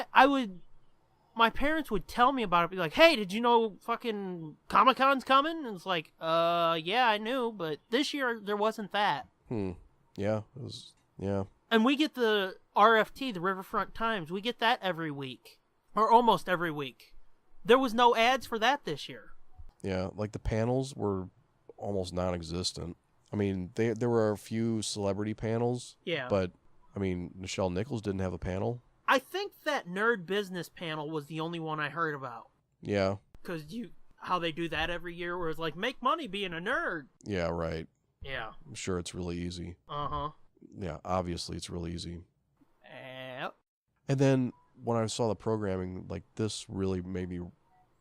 my parents would tell me about it, be like, hey, did you know fucking Comic-Con's coming? And it's like, yeah, I knew, but this year there wasn't that. Yeah, it was, yeah. And we get the RFT, the Riverfront Times, we get that every week, or almost every week. There was no ads for that this year. Yeah, like the panels were almost non-existent. I mean, there were a few celebrity panels. Yeah. But, I mean, Nichelle Nichols didn't have a panel. I think that Nerd Business panel was the only one I heard about. Yeah. Because how they do that every year, where it's like, make money being a nerd. Yeah, right. Yeah. I'm sure it's really easy. Uh-huh. yeah, obviously it's real easy. Yep. And then when I saw the programming, like, this really made me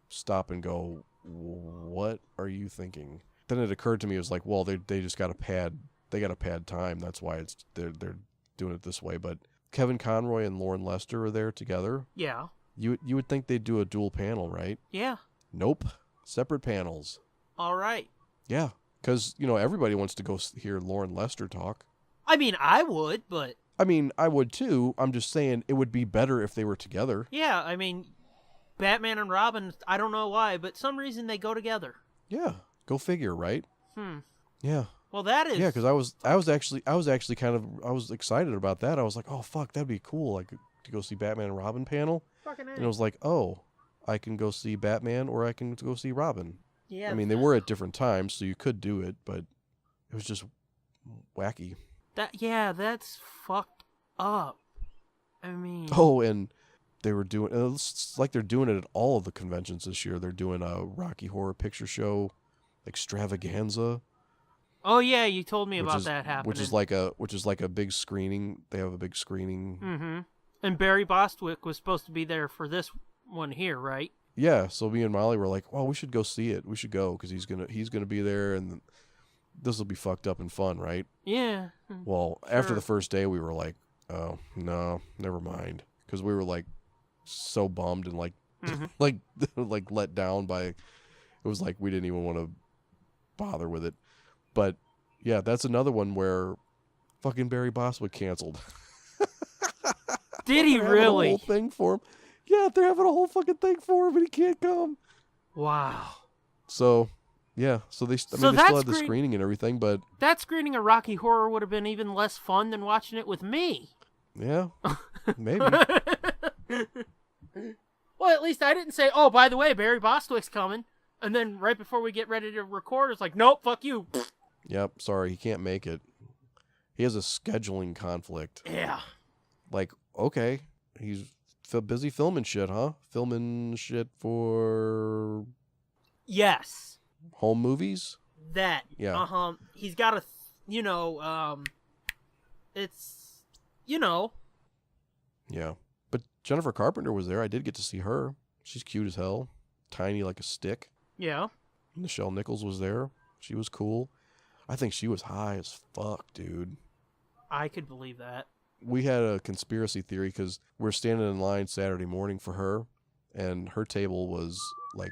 stop and go, what are you thinking? Then it occurred to me, it was like, well, they just got to pad, they got to pad time. That's why they're doing it this way. But Kevin Conroy and Lauren Lester are there together. Yeah. You would think they'd do a dual panel, right? Yeah. Nope. Separate panels. All right. Yeah. Because, everybody wants to go hear Lauren Lester talk. I mean, I would, but... I mean, I would too. I'm just saying it would be better if they were together. Yeah, I mean, Batman and Robin, I don't know why, but some reason they go together. Yeah. Go figure, right? Yeah. Well, that is... Yeah, because I was actually kind of, I was excited about that. I was like, oh, fuck, that'd be cool. Like, to go see Batman and Robin panel. Fucking And it was like, oh, I can go see Batman or I can go see Robin. Yeah. I mean, they were at different times, so you could do it, but it was just wacky. That's fucked up. I mean... Oh, and they were doing, it's like they're doing it at all of the conventions this year. They're doing a Rocky Horror Picture Show extravaganza. Oh yeah, you told me about that happening. Which is like a big screening. They have a big screening. Mm-hmm. And Barry Bostwick was supposed to be there for this one here, right? Yeah, so me and Molly were like, well, we should go see it. We should go because he's gonna be there, and this will be fucked up and fun, right? Yeah. Well, Sure. after the first day, we were like, oh no, never mind, because we were like so bummed and like like let down by. It was like we didn't even want to bother with it, but yeah, that's another one where fucking Barry Bostwick canceled. Did he really? A whole thing for him. Yeah, they're having a whole fucking thing for him, and he can't come. Wow. So, yeah. So they still had the screening and everything, but that screening of Rocky Horror would have been even less fun than watching it with me. Yeah, maybe. Well, at least I didn't say, "Oh, by the way, Barry Bostwick's coming," and then right before we get ready to record, it's like, "Nope, fuck you." Yep, sorry, he can't make it. He has a scheduling conflict. Yeah. Like, okay, he's busy filming shit, huh? Filming shit for Yes. home movies? That. Yeah. He's got a, it's, Yeah. But Jennifer Carpenter was there. I did get to see her. She's cute as hell. Tiny like a stick. Yeah. Nichelle Nichols was there. She was cool. I think she was high as fuck, dude. I could believe that. We had a conspiracy theory because we're standing in line Saturday morning for her, and her table was like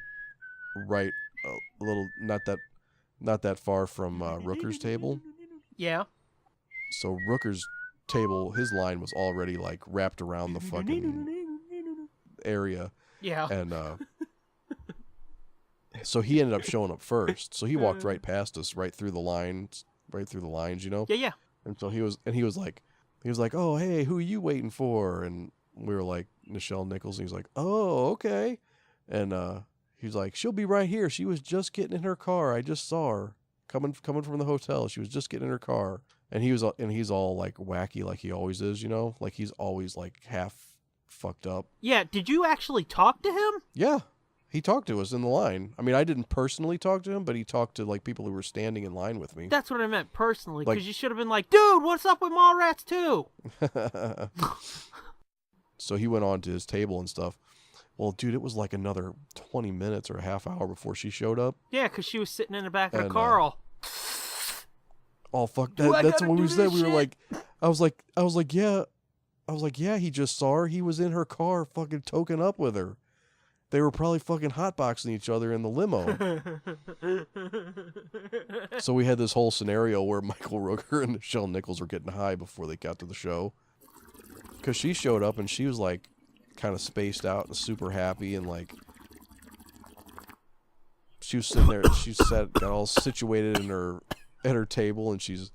right a little not that far from Rooker's table. Yeah. So Rooker's table, his line was already like wrapped around the fucking area. Yeah. And so he ended up showing up first. So he walked right past us, right through the lines, Yeah, yeah. And so he was like, oh, hey, who are you waiting for? And we were like, Nichelle Nichols. And he's like, oh, okay. And he's like, she'll be right here. She was just getting in her car. I just saw her coming from the hotel. She was just getting in her car. And he's all like wacky, like he always is, like he's always like half fucked up. Yeah. Did you actually talk to him? Yeah. He talked to us in the line. I mean, I didn't personally talk to him, but he talked to like people who were standing in line with me. That's what I meant personally, because you should have been like, dude, what's up with Mallrats 2? So he went on to his table and stuff. Well, dude, it was like another 20 minutes or a half hour before she showed up. Yeah, because she was sitting in the back of the car all... Oh, fuck. That's what we said. We were like... I was like, yeah, he just saw her. He was in her car fucking toking up with her. They were probably fucking hotboxing each other in the limo. So we had this whole scenario where Michael Rooker and Nichelle Nichols were getting high before they got to the show. Because she showed up and she was like kind of spaced out and super happy and like... She was sitting there and she got all situated at her table and she's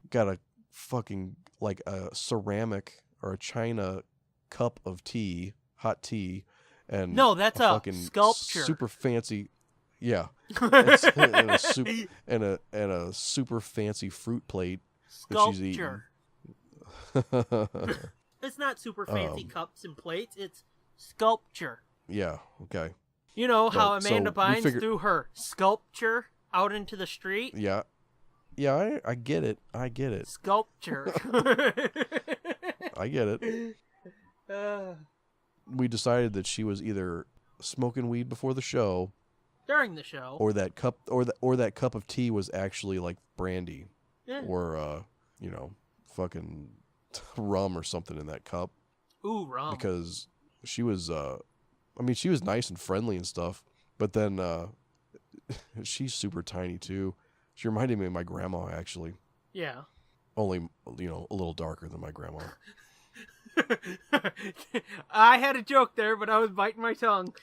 got a fucking like a ceramic or a china cup of tea, hot tea. And no, that's a fucking sculpture. Super fancy, yeah. and a super fancy fruit plate that she's eating. It's not super fancy cups and plates. It's sculpture. Yeah. Okay. You know how Amanda Bynes threw her sculpture out into the street? Yeah. Yeah, I get it. I get it. Sculpture. I get it. We decided that she was either smoking weed before the show, during the show, or that cup, or that cup of tea was actually like brandy, or fucking rum or something in that cup. Ooh, rum. Because she was, she was nice and friendly and stuff, but then she's super tiny too. She reminded me of my grandma, actually. Yeah. Only, a little darker than my grandma. I had a joke there, but I was biting my tongue.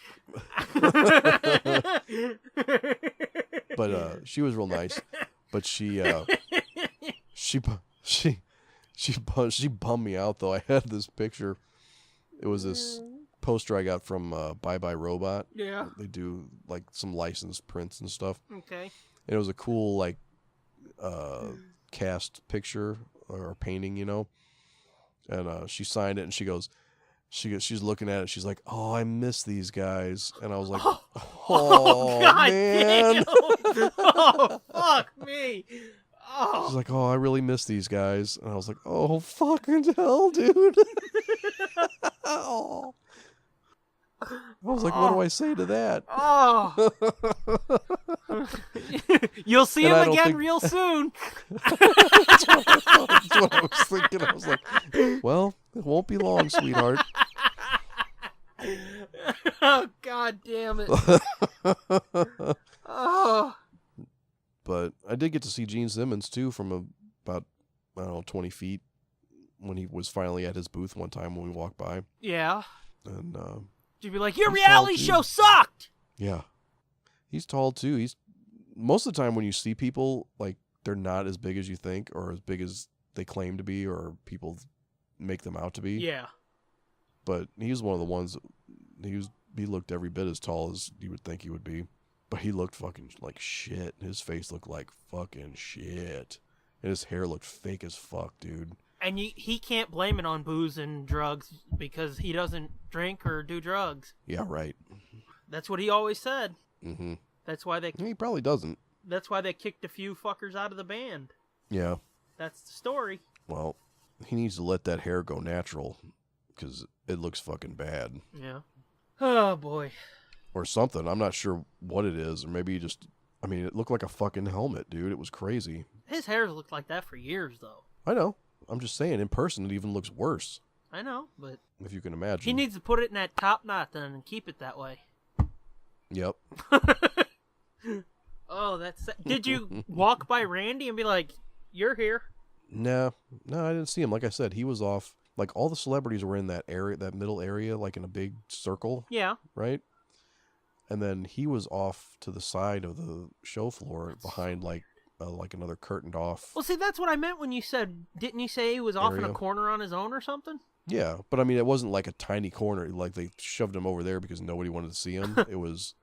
But she was real nice. But she bummed me out, though. I had this picture. It was this poster I got from Bye Bye Robot. Yeah. They do like some licensed prints and stuff. Okay. And it was a cool like cast picture or painting, And she signed it, and she's looking at it. She's like, "Oh, I miss these guys." And I was like, "Oh, God man!" Damn. Oh, fuck me! Oh. She's like, "Oh, I really miss these guys." And I was like, "Oh, fucking hell, dude!" Oh. I was like, "What do I say to that?" Oh. You'll see him again real soon. That's what I was thinking. I was like, "Well, it won't be long, sweetheart." Oh, God damn it. Oh. But I did get to see Gene Simmons, too, from about, 20 feet when he was finally at his booth one time when we walked by. Yeah. And you'd be like, your reality show sucked! Yeah. He's tall, too. Most of the time when you see people, like, they're not as big as you think or as big as they claim to be or people make them out to be. Yeah. But he's one of the ones, he looked every bit as tall as you would think he would be. But he looked fucking like shit. His face looked like fucking shit. And his hair looked fake as fuck, dude. And he can't blame it on booze and drugs because he doesn't drink or do drugs. Yeah, right. That's what he always said. Mm-hmm. That's why he probably doesn't. That's why they kicked a few fuckers out of the band. Yeah. That's the story. Well, he needs to let that hair go natural because it looks fucking bad. Yeah. Oh, boy. Or something. I'm not sure what it is. Or maybe it looked like a fucking helmet, dude. It was crazy. His hair's looked like that for years, though. I know. I'm just saying, in person, it even looks worse. I know, but... if you can imagine. He needs to put it in that top knot then and keep it that way. Yep. Oh, that's... Did you walk by Randy and be like, you're here? No, I didn't see him. Like I said, he was off. Like, all the celebrities were in that area, that middle area, like in a big circle. Yeah. Right? And then he was off to the side of the show floor behind like another curtained off. Well, see, that's what I meant when you said, didn't you say he was off in a corner on his own or something? Yeah, but I mean, it wasn't like a tiny corner. Like they shoved him over there because nobody wanted to see him. It was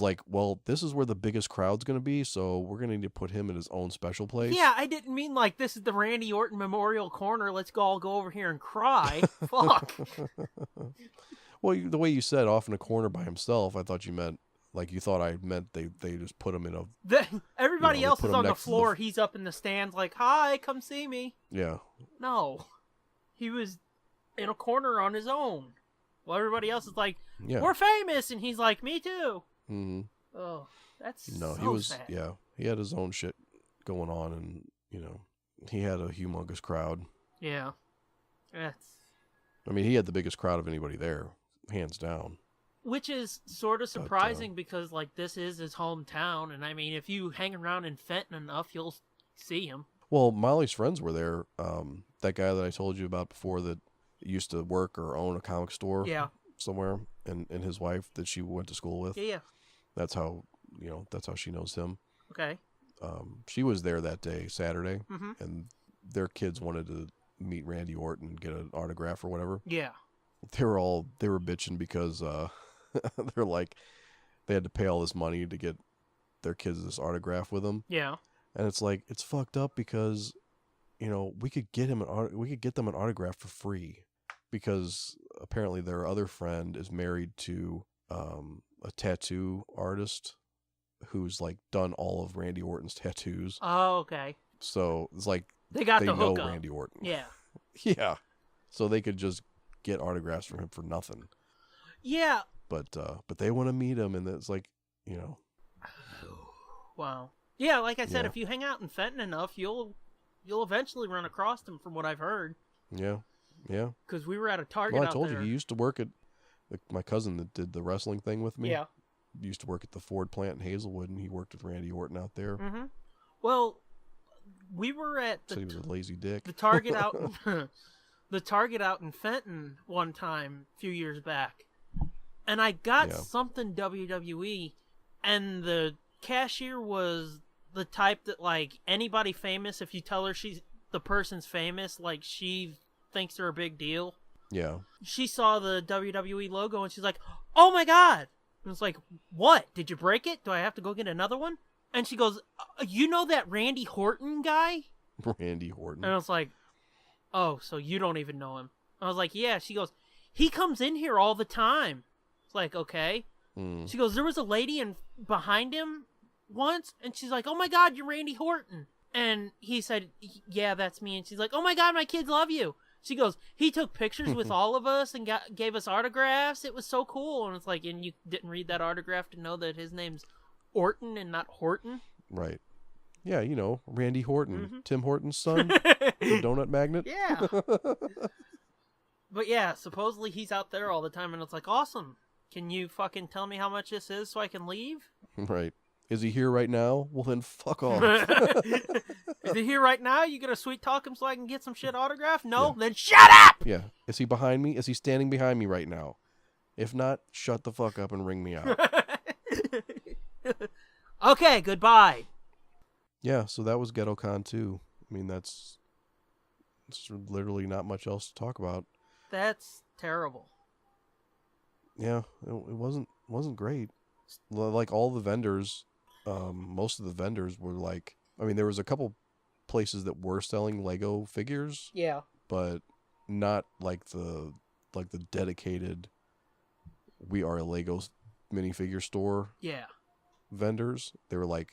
like, well, this is where the biggest crowd's going to be, so we're going to need to put him in his own special place. Yeah, I didn't mean like this is the Randy Orton Memorial Corner. Let's all go over here and cry. Fuck. Well, the way you said off in a corner by himself, I thought you meant, like you thought I meant they just put him in a... Everybody else is on the floor. He's up in the stands like, hi, come see me. Yeah. No. He was in a corner on his own. Well, everybody else is like, we're famous. And he's like, me too. Mm-hmm. Oh, that's he was sad. Yeah, he had his own shit going on, and he had a humongous crowd. Yeah. He had the biggest crowd of anybody there, hands down. Which is sort of surprising because, like, this is his hometown, and I mean, if you hang around in Fenton enough, you'll see him. Well, Molly's friends were there. That guy that I told you about before that used to work or own a comic store somewhere, and his wife that she went to school with. Yeah. That's how she knows him. Okay. She was there that day, Saturday, mm-hmm. and their kids wanted to meet Randy Orton and get an autograph or whatever. Yeah. They were bitching because they're like, they had to pay all this money to get their kids this autograph with them. Yeah. And it's like, it's fucked up because, we could get them an autograph for free because apparently their other friend is married to a tattoo artist who's like done all of Randy Orton's tattoos. Oh, okay. So it's like They got they the know hookup. Randy Orton. Yeah. Yeah. So they could just get autographs from him for nothing. Yeah. But they want to meet him, and it's like, you know. Wow. Yeah, like I said, Yeah. if you hang out in Fenton enough, you'll eventually run across him, from what I've heard. Yeah. Yeah. Because we were at a Target Well, I out told there. you, he used to work at my cousin that did the wrestling thing with me. Yeah. He used to work at the Ford plant in Hazelwood, and he worked with Randy Orton out there. Mm-hmm. Well, we were at So he was a lazy dick. the Target out the Target out in Fenton one time a few years back, and I got something WWE, and the cashier was the type that, like, anybody famous, if you tell her the person's famous, like, she thinks they're a big deal. Yeah. She saw the WWE logo and she's like, "Oh my god!" And it's like, "What? Did you break it? Do I have to go get another one?" And she goes, "You know that Randy Horton guy?" Randy Horton. And I was like, "Oh, so you don't even know him?" I was like, "Yeah." She goes, "He comes in here all the time." It's like, "Okay." She goes, "There was a lady behind him once," and she's like, "Oh my god, you're Randy Horton." And he said, "Yeah, that's me." And she's like, "Oh my god, my kids love you." She goes, "He took pictures with all of us and gave us autographs. It was so cool." And it's like, and you didn't read that autograph to know that his name's Orton and not Horton? Right. Yeah, you know, Randy Horton, Tim Horton's son, the donut magnet. Yeah. But yeah, supposedly he's out there all the time, and it's like, awesome. Can you fucking tell me how much this is so I can leave? Right. Is he here right now? Well, then fuck off. Is he here right now? You gonna sweet talk him so I can get some shit autographed? No? Then shut up! Yeah. Is he behind me? Is he standing behind me right now? If not, shut the fuck up and ring me out. Okay, goodbye. Yeah, so that was GhettoCon too. I mean, it's literally not much else to talk about. That's terrible. Yeah, it wasn't great. Like all the vendors, most of the vendors were like, I mean, there was a couple places that were selling Lego figures. Yeah. But not like the dedicated we are a Lego minifigure store. Yeah. Vendors. They were like,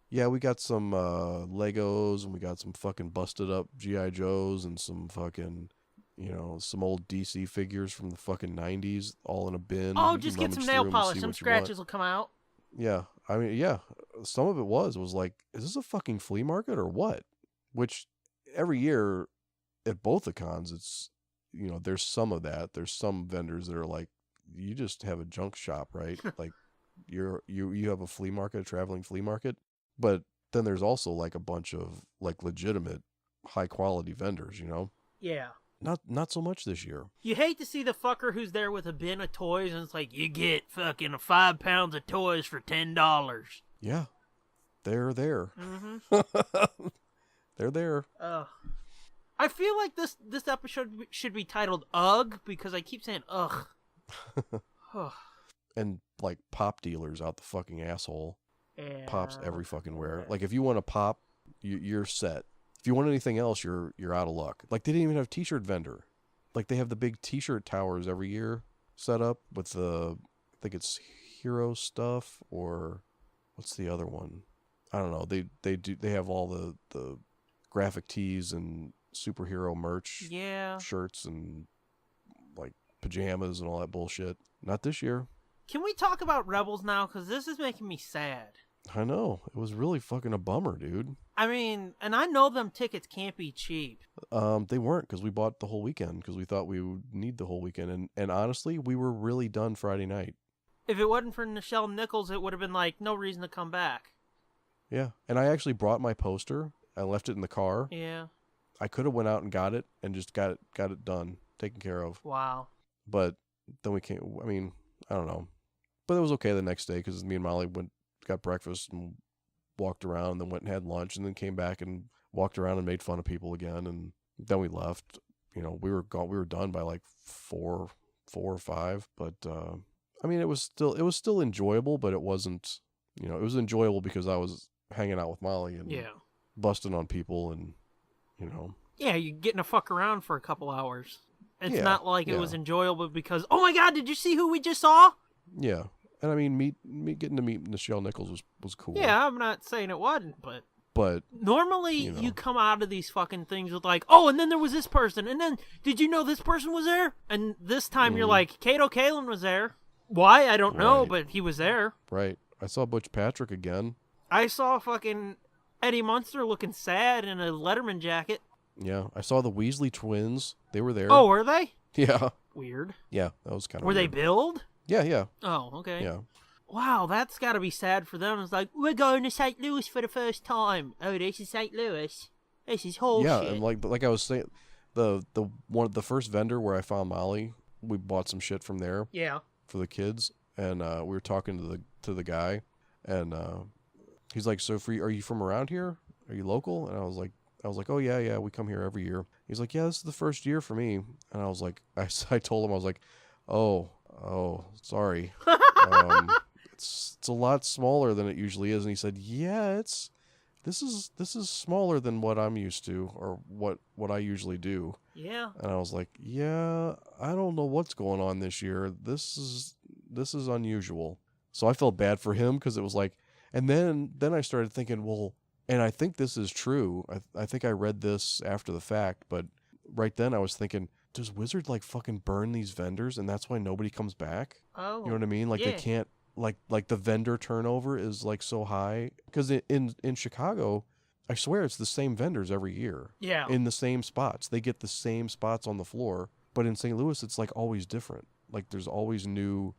yeah, we got some Legos and we got some fucking busted up G.I. Joes and some fucking, you know, some old DC figures from the fucking 90s all in a bin. Oh, just get some nail polish. Some scratches will come out. Yeah. I mean, yeah. Some of it was like, is this a fucking flea market or what? Which every year at both the cons, it's, you know, there's some of that. There's some vendors that are like, you just have a junk shop, right? Like you have a flea market, a traveling flea market. But then there's also like a bunch of like legitimate high quality vendors, you know? Yeah. Not so much this year. You hate to see the fucker who's there with a bin of toys and it's like, you get fucking 5 pounds of toys for $10. Yeah. They're there. Mm-hmm. They're there. I feel like this episode should be titled Ugh, because I keep saying ugh. And like pop dealers out the fucking asshole. Yeah. Pops every fucking where. Like if you want a pop, you're set. If you want anything else, you're out of luck. Like they didn't even have t-shirt vendor. Like they have the big t-shirt towers every year set up with the, I think it's Hero stuff or what's the other one? I don't know. They have all the graphic tees and superhero merch. Yeah. Shirts and like pajamas and all that bullshit. Not this year. Can we talk about Rebels now? Because this is making me sad. I know. It was really fucking a bummer, dude. I mean, and I know them tickets can't be cheap. They weren't because we bought the whole weekend because we thought we would need the whole weekend. And honestly, we were really done Friday night. If it wasn't for Nichelle Nichols, it would have been like no reason to come back. Yeah. And I actually brought my poster. I left it in the car. Yeah. I could have went out and got it and just got it done, taken care of. Wow. But then we came, I mean, I don't know. But it was okay the next day because me and Molly got breakfast and walked around and then went and had lunch and then came back and walked around and made fun of people again. And then we left. You know, we were done by like 4 or 5. But, I mean, it was still enjoyable, but it wasn't, you know, it was enjoyable because I was hanging out with Molly and busting on people and, you know. Yeah, you're getting to fuck around for a couple hours. It's Yeah, not like it was enjoyable because, oh my god, did you see who we just saw? Yeah. And I mean, getting to meet Nichelle Nichols was cool. Yeah, I'm not saying it wasn't, but normally you know. you come out of these fucking things with like, oh, and then there was this person, and then did you know this person was there? And this time you're like, Kato Kalin was there. Why? I don't know, but he was there. Right. I saw Butch Patrick again. I saw fucking Eddie Munster looking sad in a Letterman jacket. Yeah, I saw the Weasley twins. They were there. Oh, were they? Yeah. Weird. Yeah, that was kind of Were they billed? Yeah. Oh, okay. Yeah. Wow, that's got to be sad for them. It's like, we're going to St. Louis for the first time. Oh, this is St. Louis. This is whole yeah, shit. and like I was saying, the first vendor where I found Molly, we bought some shit from there. Yeah. For the kids, and we were talking to the guy, and he's like, "So are you from around here? Are you local?" And I was like, "Oh yeah, we come here every year." He's like, "Yeah, this is the first year for me." And I was like, I told him, I was like, "Oh, sorry, it's a lot smaller than it usually is." And he said, "Yeah, this is smaller than what I'm used to, or what I usually do." Yeah. And I was like, "Yeah, I don't know what's going on this year. This is unusual." So I felt bad for him because it was like, and then I started thinking, well, and I think this is true. I think I read this after the fact, but right then I was thinking, does Wizard like fucking burn these vendors, and that's why nobody comes back? Oh. You know what I mean? Like they can't, like the vendor turnover is like so high because in Chicago, I swear it's the same vendors every year. Yeah. In the same spots. They get the same spots on the floor. But in St. Louis, it's like always different. Like there's always new,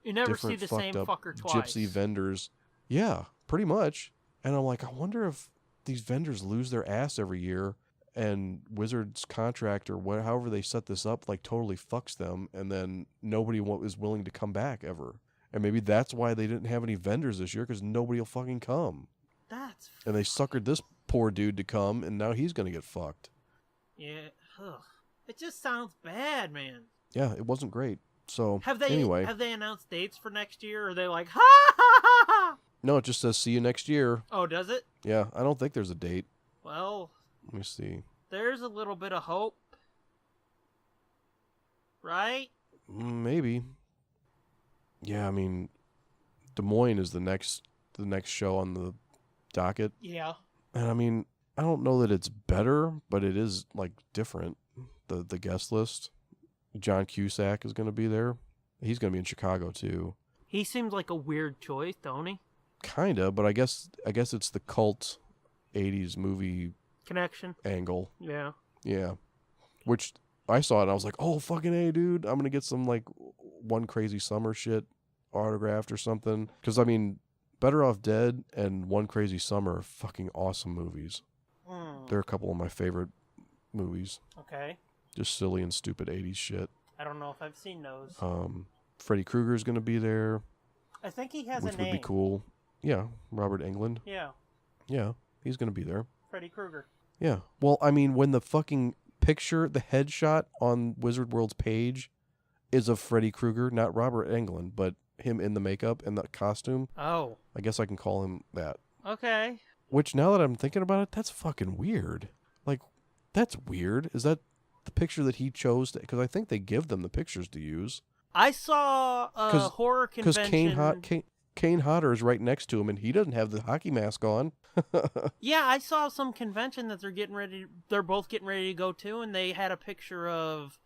you never see the same fucker twice. Gypsy vendors. Yeah, pretty much. And I'm like, I wonder if these vendors lose their ass every year and Wizard's contract or however they set this up like totally fucks them, and then nobody is willing to come back ever. And maybe that's why they didn't have any vendors this year, because nobody will fucking come. And they suckered this poor dude to come, and now he's going to get fucked. Yeah. Ugh. It just sounds bad, man. Yeah, it wasn't great. So, have they announced dates for next year, or are they like, ha ha ha ha? No, it just says see you next year. Oh, does it? Yeah, I don't think there's a date. Well, let me see. There's a little bit of hope. Right? Maybe. Yeah, I mean, Des Moines is the next show on the docket. Yeah. And I mean, I don't know that it's better, but it is like different. The guest list. John Cusack is going to be there. He's going to be in Chicago too. He seems like a weird choice, don't he? Kinda, but I guess it's the cult 80s movie connection angle. Yeah. Yeah. Which I saw it and I was like, oh, fucking A, dude. I'm going to get some like One Crazy Summer shit autographed or something. Because, I mean, Better Off Dead and One Crazy Summer are fucking awesome movies. They're a couple of my favorite movies. Okay. Just silly and stupid 80s shit. I don't know if I've seen those. Freddy Krueger's going to be there. I think he has a name. Which would be cool. Yeah, Robert Englund. Yeah. Yeah, he's going to be there. Freddy Krueger. Yeah. Well, I mean, when the fucking picture, the headshot on Wizard World's page is of Freddy Krueger, not Robert Englund, but him in the makeup and the costume. Oh. I guess I can call him that. Okay. Which, now that I'm thinking about it, that's fucking weird. Like, that's weird. Is that the picture that he chose? Because I think they give them the pictures to use. I saw a horror convention. Because Kane Hodder is right next to him, and he doesn't have the hockey mask on. Yeah, I saw some convention that they're both getting ready to go to, and they had a picture of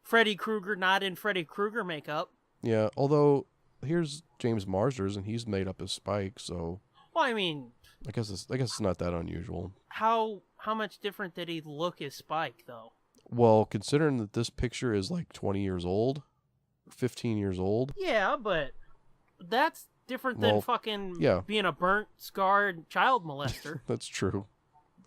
Freddy Krueger not in Freddy Krueger makeup. Yeah, although here's James Marsders, and he's made up as Spike, so. Well, I mean, I guess it's not that unusual. How much different did he look as Spike, though? Well, considering that this picture is like 20 years old, 15 years old. Yeah, but that's different than being a burnt, scarred child molester. That's true.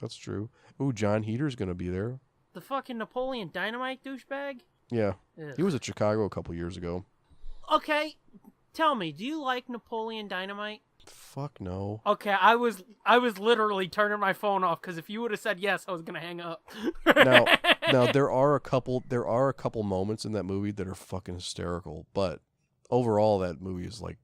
That's true. Ooh, John Heater's going to be there. The fucking Napoleon Dynamite douchebag? Yeah. Ugh. He was at Chicago a couple years ago. Okay, tell me, do you like Napoleon Dynamite? Fuck no. Okay, I was literally turning my phone off because if you would have said yes, I was gonna hang up. now there are a couple moments in that movie that are fucking hysterical, but overall that movie is like,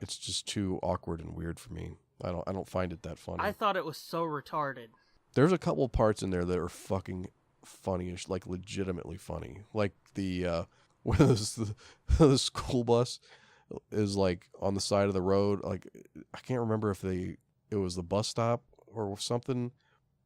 it's just too awkward and weird for me. I don't find it that funny. I thought it was so retarded. There's a couple parts in there that are fucking funnyish, like legitimately funny, like the with the school bus is like on the side of the road. Like I can't remember if it was the bus stop or something,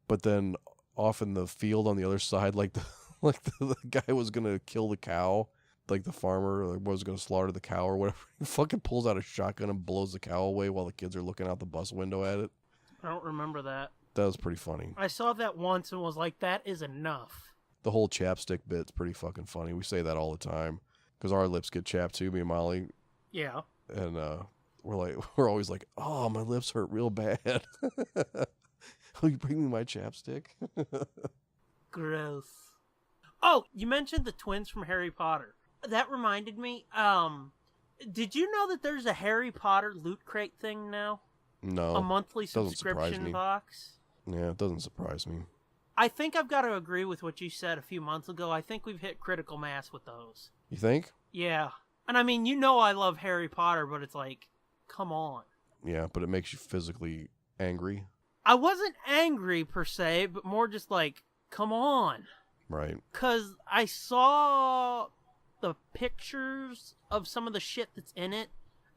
but then off in the field on the other side, like the guy was gonna kill the cow, like the farmer like, was gonna slaughter the cow or whatever. He fucking pulls out a shotgun and blows the cow away while the kids are looking out the bus window at it. I don't remember that. That was pretty funny. I saw that once and was like, that is enough. The whole chapstick bit's pretty fucking funny. We say that all the time because our lips get chapped too, me and Molly. Yeah. And we're always like, oh, my lips hurt real bad. Will you bring me my chapstick? Gross. Oh, you mentioned the twins from Harry Potter. That reminded me, did you know that there's a Harry Potter Loot Crate thing now? No. A monthly doesn't surprise subscription me. box? Yeah, it doesn't surprise me. I think I've got to agree with what you said a few months ago. I think we've hit critical mass with those. You think? Yeah. And I mean, you know I love Harry Potter, but it's like, come on. Yeah, but it makes you physically angry. I wasn't angry per se, but more just like, come on. Right. Because I saw the pictures of some of the shit that's in it,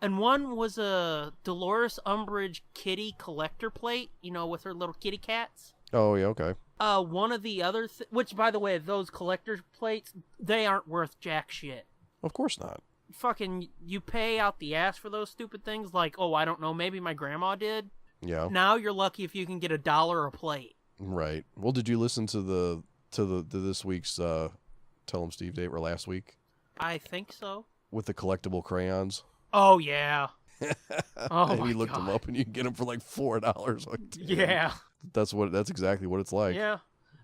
and one was a Dolores Umbridge kitty collector plate, you know, with her little kitty cats. Oh, yeah, okay. One of the other, which, by the way, those collector's plates, they aren't worth jack shit. Of course not. Fucking, you pay out the ass for those stupid things, like, oh, I don't know, maybe my grandma did. Yeah. Now you're lucky if you can get $1 a plate. Right. Well, did you listen to this week's Tell 'em Steve Date or last week? I think so. With the collectible crayons? Oh, yeah. Oh, and my you looked God. them up and you can get them for like $4. Like, Yeah. That's exactly what it's like. Yeah.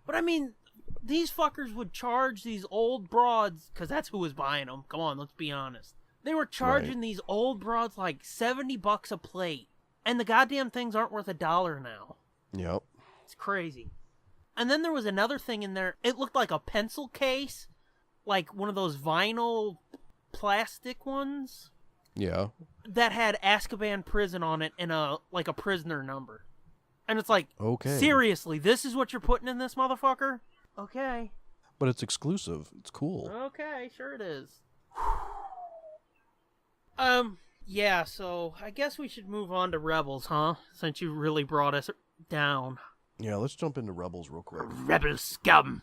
But I mean, these fuckers would charge these old broads, because that's who was buying them. Come on, let's be honest. They were charging these old broads like $70 a plate. And the goddamn things aren't worth $1 now. Yep. It's crazy. And then there was another thing in there. It looked like a pencil case. Like one of those vinyl plastic ones. Yeah. That had Azkaban prison on it and a prisoner number. And it's like, okay. Seriously, this is what you're putting in this motherfucker? Okay. But it's exclusive. It's cool. Okay, sure it is. Yeah, so I guess we should move on to Rebels, huh? Since you really brought us down. Yeah, let's jump into Rebels real quick. Rebel scum.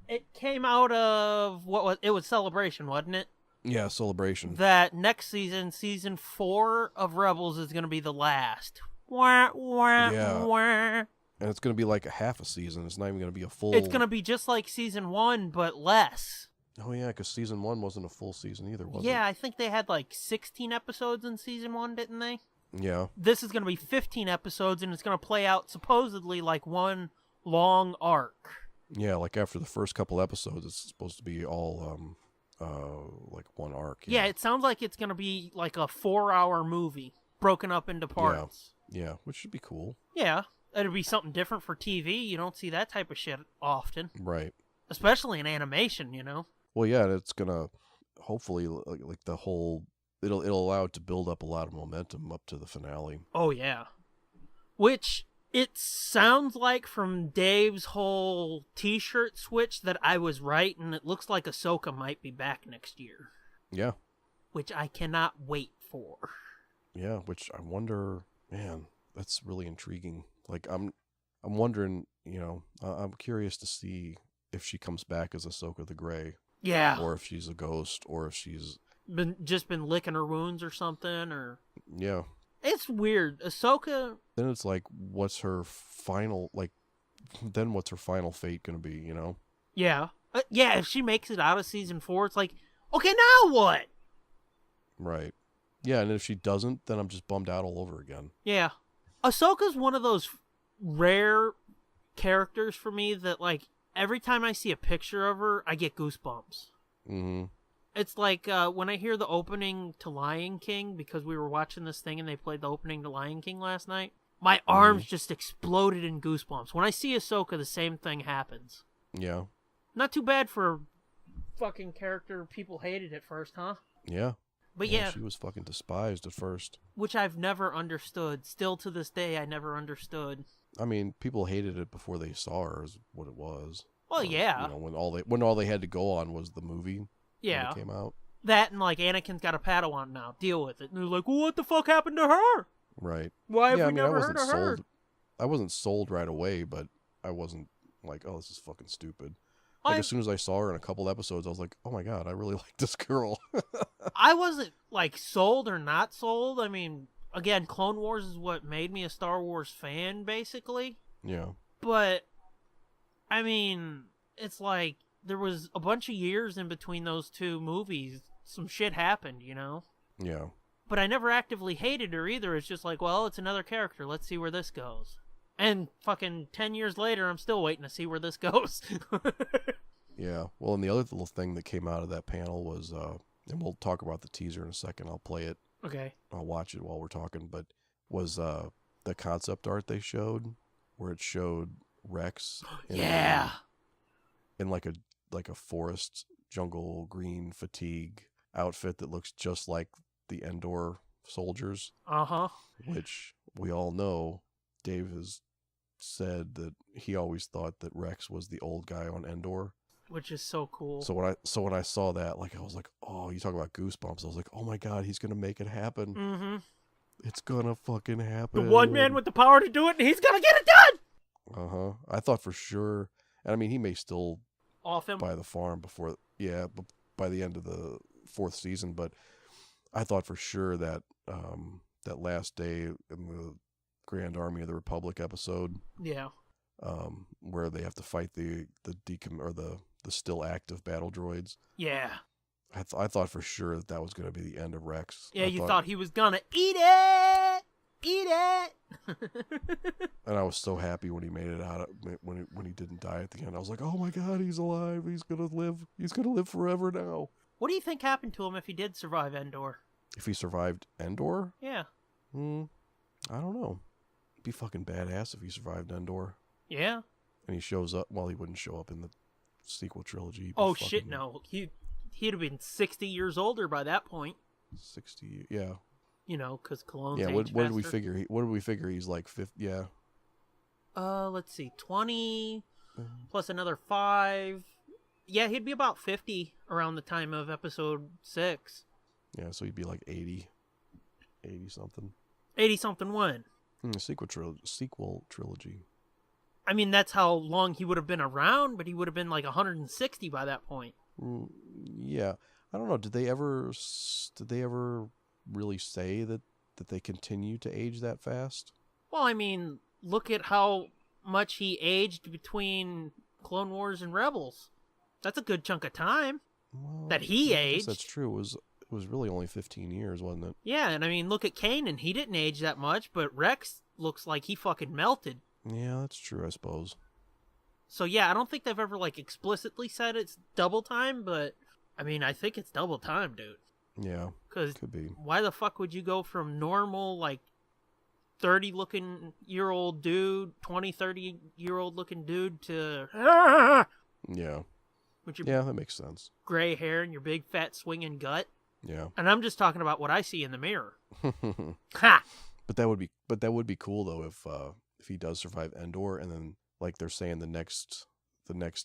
It came out of, it was Celebration, wasn't it? Yeah, Celebration. That next season, season 4 of Rebels is going to be the last. Wah, wah, Yeah. wah. And it's going to be like a half a season. It's not even going to be a full... It's going to be just like season 1, but less. Oh, yeah, because season 1 wasn't a full season either, was it? Yeah, I think they had like 16 episodes in season 1, didn't they? Yeah. This is going to be 15 episodes, and it's going to play out supposedly like one long arc. Yeah, like after the first couple episodes, it's supposed to be all, like one arc. Yeah, it sounds like it's going to be like a 4-hour movie broken up into parts. Yeah, which should be cool. Yeah, it'll be something different for TV. You don't see that type of shit often. Right. Especially in animation, you know? Well, yeah, and it's going to hopefully, like the whole... It'll allow it to build up a lot of momentum up to the finale. Oh, yeah. Which, it sounds like from Dave's whole t-shirt switch that I was right, and it looks like Ahsoka might be back next year. Yeah. Which I cannot wait for. Yeah, which I wonder... Man, that's really intriguing. Like, I'm wondering, you know, I'm curious to see if she comes back as Ahsoka the Grey. Yeah. Or if she's a ghost, or if she's... Been licking her wounds or something, or... Yeah. It's weird. Ahsoka... Then it's like, what's her final, like, then what's her final fate gonna be, you know? Yeah. Yeah, if she makes it out of season 4, it's like, okay, now what? Right. Yeah, and if she doesn't, then I'm just bummed out all over again. Yeah. Ahsoka's one of those rare characters for me that, like, every time I see a picture of her, I get goosebumps. Mm-hmm. It's like when I hear the opening to Lion King, because we were watching this thing and they played the opening to Lion King last night, my arms just exploded in goosebumps. When I see Ahsoka, the same thing happens. Yeah. Not too bad for a fucking character people hated at first, huh? Yeah. But yeah. She was fucking despised at first. Which I've never understood. Still to this day, I never understood. I mean, people hated it before they saw her, is what it was. Well, yeah. You know, when all they had to go on was the movie. Yeah. When it came out. That and, like, Anakin's got a Padawan now. Deal with it. And they're like, well, what the fuck happened to her? Right. Why have Yeah, we I mean, never I heard wasn't of her? sold. I wasn't sold right away, but I wasn't like, oh, this is fucking stupid. Like, I as soon as I saw her in a couple episodes, I was like, oh my god, I really like this girl. I wasn't, like, sold or not sold. I mean, again, Clone Wars is what made me a Star Wars fan, basically. Yeah. But, I mean, it's like, there was a bunch of years in between those two movies. Some shit happened, you know? Yeah. But I never actively hated her either. It's just like, well, it's another character. Let's see where this goes. And fucking 10 years later, I'm still waiting to see where this goes. Yeah. Well, and the other little thing that came out of that panel was, and we'll talk about the teaser in a second. I'll play it. Okay. I'll watch it while we're talking. But was the concept art they showed, where it showed Rex Yeah. in like a forest jungle green fatigue outfit that looks just like the Endor soldiers. Uh-huh. Which we all know. Dave has said that he always thought that Rex was the old guy on Endor. Which is so cool. So when I saw that, like, I was like, oh, you talk about goosebumps. I was like, oh my god, he's gonna make it happen. Mm-hmm. It's gonna fucking happen. The one man with the power to do it, and he's gonna get it done! Uh-huh. I thought for sure, and I mean, he may still Off him. buy the farm before, by the end of the 4th season, but I thought for sure that that last day in the Grand Army of the Republic episode, Yeah. where they have to fight the still active battle droids. Yeah. I thought for sure that was going to be the end of Rex. Yeah, you thought he was gonna eat it! Eat it! And I was so happy when he made it out, when he didn't die at the end. I was like, oh my god, he's alive. He's going to live. He's going to live forever now. What do you think happened to him if he did survive Endor? If he survived Endor? Yeah. I don't know. It'd be fucking badass if he survived Endor. Yeah. And he shows up. Well, he wouldn't show up in the sequel trilogy. Oh, shit, no. He'd have been 60 years older by that point. 60, yeah. You know, because clones Yeah, age what did we faster. figure? What did we figure? He's like 50, yeah. Let's see. 20 plus another 5. Yeah, he'd be about 50 around the time of episode 6. Yeah, so he'd be like 80 something. 80-something when? Sequel trilogy. I mean, that's how long he would have been around, but he would have been like 160 by that point. Yeah, I don't know. Did they ever really say that they continue to age that fast? Well, I mean, look at how much he aged between Clone Wars and Rebels. That's a good chunk of time that he I guess aged. that's true. It was really only 15 years, wasn't it? Yeah, and I mean, look at Kanan. He didn't age that much, but Rex looks like he fucking melted. Yeah, that's true, I suppose. So yeah, I don't think they've ever like explicitly said it's double time, but I mean, I think it's double time, dude. Yeah, Because could be. why the fuck would you go from normal, like, 30-looking-year-old dude, 30-year-old looking dude to... Yeah. With your Yeah, that makes sense. gray hair and your big, fat, swinging gut? Yeah. And I'm just talking about what I see in the mirror. Ha! But that would be cool though if he does survive Endor, and then like they're saying the next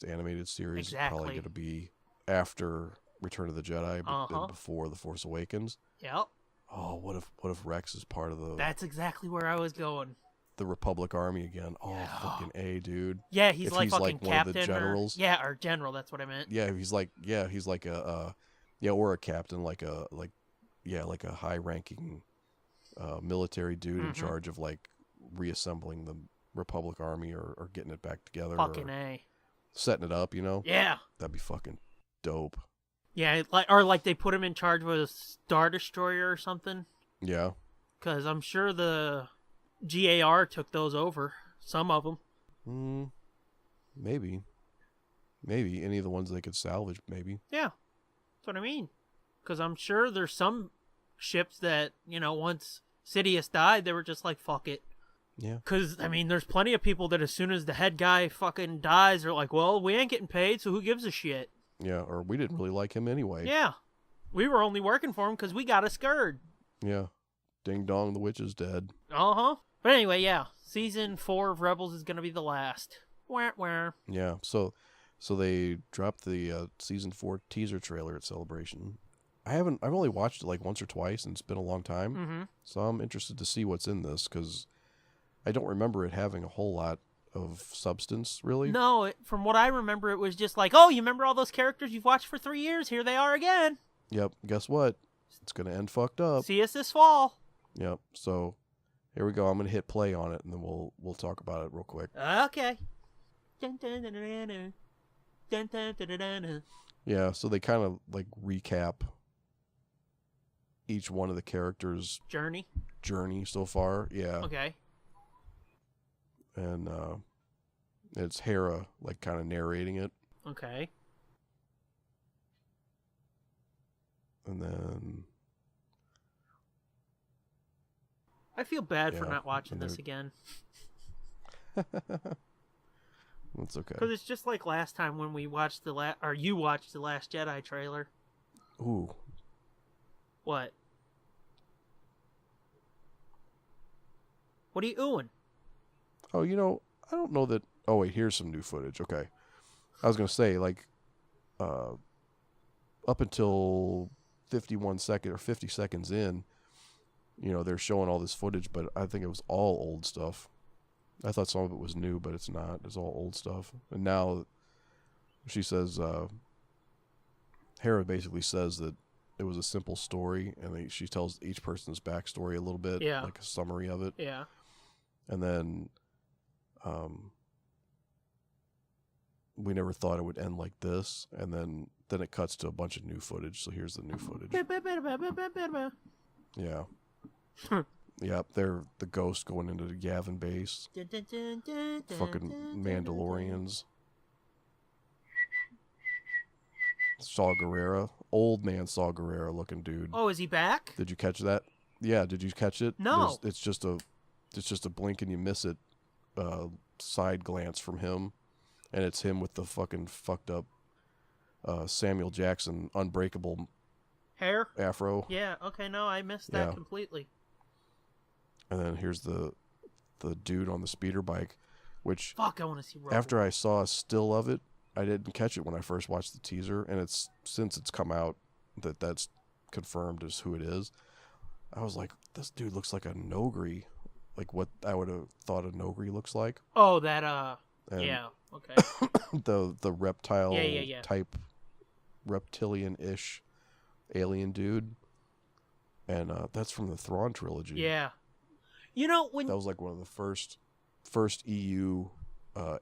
animated series is probably going to be after Return of the Jedi, but then before The Force Awakens. Yep. Oh, what if Rex is part of That's exactly where I was going. the Republic Army again? Oh, Yeah. fucking A, dude. Yeah, he's If like he's fucking like one captain. of the generals. Or general, that's what I meant. Yeah, he's like a or a captain, like a high-ranking military dude in charge of like reassembling the Republic Army or getting it back together, Fucking or A. setting it up, you know? Yeah. That'd be fucking dope. Yeah, like they put him in charge of a Star Destroyer or something. Yeah. Because I'm sure the GAR took those over. Some of them. Maybe any of the ones they could salvage, maybe. Yeah. That's what I mean. Because I'm sure there's some ships that, once Sidious died, they were just like, fuck it. Yeah. Because, I mean, there's plenty of people that as soon as the head guy fucking dies, they're like, well, we ain't getting paid, so who gives a shit? Yeah, or we didn't really like him anyway. Yeah. We were only working for him because we got a scared. Yeah. Ding dong, the witch is dead. Uh-huh. But anyway, yeah. Season 4 of Rebels is going to be the last. Wah. Yeah, so they dropped the Season 4 teaser trailer at Celebration. I've only watched it like once or twice, and it's been a long time. Mm-hmm. So I'm interested to see what's in this, because I don't remember it having a whole lot of substance, really. No, from what I remember, it was just like, oh, you remember all those characters you've watched for 3 years? Here they are again. Yep. Guess what? It's gonna end fucked up. See us this fall. Yep. So here we go. I'm gonna hit play on it, and then we'll talk about it real quick. Okay. Dun, dun, dun, dun, dun. Dun, dun, dun, dun, dun, dun. Yeah. So they kind of like recap each one of the characters' Journey so far. Yeah. Okay. And it's Hera like kind of narrating it, Okay. and then I feel bad for Yeah, not watching and this they're- again. that's okay. Because it's just like last time when we watched you watched the Last Jedi trailer. Ooh. What? What are you oohing? Oh, I don't know that. Oh wait, here's some new footage. Okay, I was gonna say like, up until 50 seconds in, they're showing all this footage, but I think it was all old stuff. I thought some of it was new, but it's not. It's all old stuff. And now she says, Hera basically says that it was a simple story, and she tells each person's backstory a little bit, Yeah. like a summary of it. Yeah. And then, we never thought it would end like this, and then it cuts to a bunch of new footage. So here's the new footage. Yeah. Yep, they're the ghost going into the Yavin base. Fucking Mandalorians. Saw Gerrera. Old man Saw Gerrera looking dude. Oh, is he back? Did you catch that? Yeah, did you catch it? No. It's just a blink and you miss it side glance from him. And it's him with the fucking fucked up Samuel Jackson Unbreakable Hair? afro. Yeah, okay, no, I missed that Yeah. completely. And then here's the dude on the speeder bike, which Fuck, I want to see Rogue. after I saw a still of it, I didn't catch it when I first watched the teaser, and it's since it's come out that's confirmed as who it is. I was like, this dude looks like a Nogri, like what I would have thought a Nogri looks like. Oh, that, And yeah, okay. the reptile Yeah. type, reptilian-ish alien dude, and that's from the Thrawn trilogy. Yeah. When That was like one of the first EU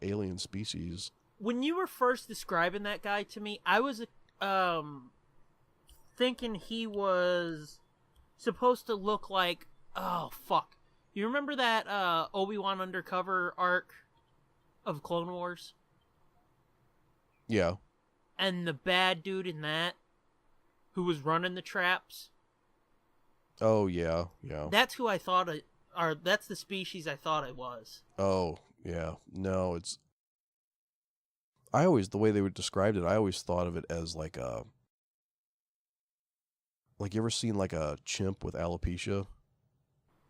alien species. when you were first describing that guy to me, I was thinking he was supposed to look like, oh fuck. You remember that Obi-Wan undercover arc of Clone Wars? Yeah. And the bad dude in that who was running the traps? Oh yeah. That's who I thought that's the species I thought it was. Oh yeah. No, the way they would describe it, I always thought of it as like you ever seen like a chimp with alopecia?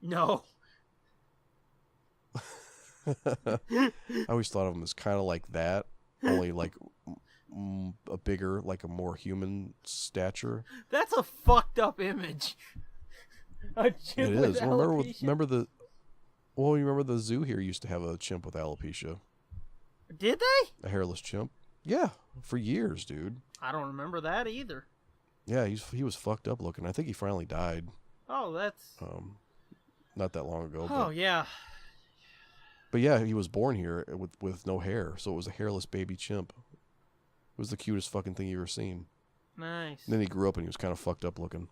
No. I always thought of them as kind of like that, only like a bigger, like a more human stature. That's a fucked up image. A chimp It with is. alopecia. You remember the zoo here used to have a chimp with alopecia, Did they? a hairless chimp. Yeah, for years, dude. I don't remember that either. Yeah, he was fucked up looking. I think he finally died. Oh, that's... Not that long ago. Oh, yeah. But yeah, he was born here with no hair, so it was a hairless baby chimp. It was the cutest fucking thing you ever seen. Nice. And then he grew up and he was kind of fucked up looking.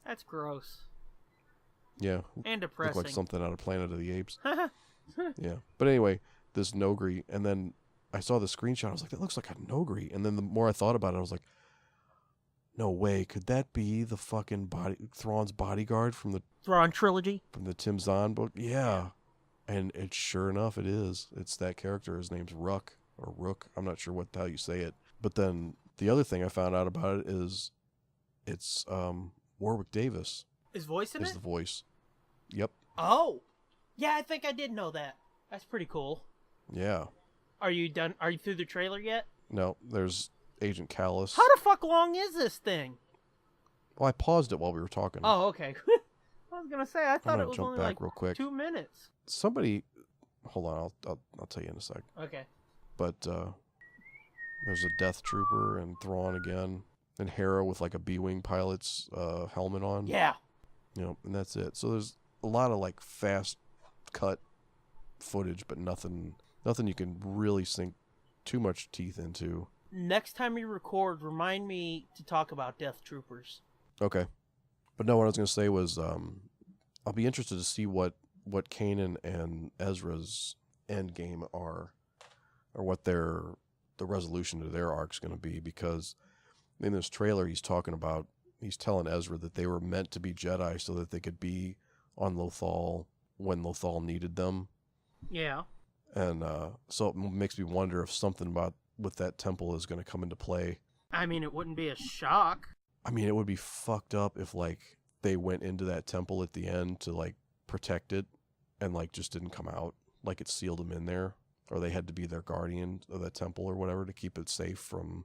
That's gross. Yeah. And Looked depressing. like something out of Planet of the Apes. Yeah. But anyway, this Nogri, and then I saw the screenshot. I was like, that looks like a Nogri. And then the more I thought about it, I was like, no way. Could that be the fucking Thrawn's bodyguard from the Thrawn trilogy? from the Tim Zahn book? Yeah. And it's sure enough, it is. It's that character. His name's Ruck or Rook. I'm not sure what the hell you say it. But then the other thing I found out about it is it's Warwick Davis Is voice in is it? the voice. Yep. Oh! Yeah, I think I did know that. That's pretty cool. Yeah. Are you done? Are you through the trailer yet? No, there's Agent Callus. How the fuck long is this thing? Well, I paused it while we were talking. Oh, okay. I was gonna say I thought it was jump only back like real quick. 2 minutes. Somebody, hold on, I'll tell you in a sec. Okay. But there's a Death Trooper and Thrawn again, and Hera with like a B-wing pilot's helmet on. Yeah. You know, and that's it. So there's a lot of like fast cut footage, but nothing you can really sink too much teeth into. Next time you record, remind me to talk about Death Troopers. Okay. But no, what I was going to say was I'll be interested to see what Kanan and Ezra's end game are, or what the resolution to their arc's going to be, because in this trailer he's telling Ezra that they were meant to be Jedi so that they could be on Lothal when Lothal needed them. Yeah. And so it makes me wonder if something with that temple is going to come into play. I mean, it wouldn't be a shock. I mean, it would be fucked up if like they went into that temple at the end to like protect it and like just didn't come out, like it sealed them in there, or they had to be their guardian of that temple or whatever to keep it safe from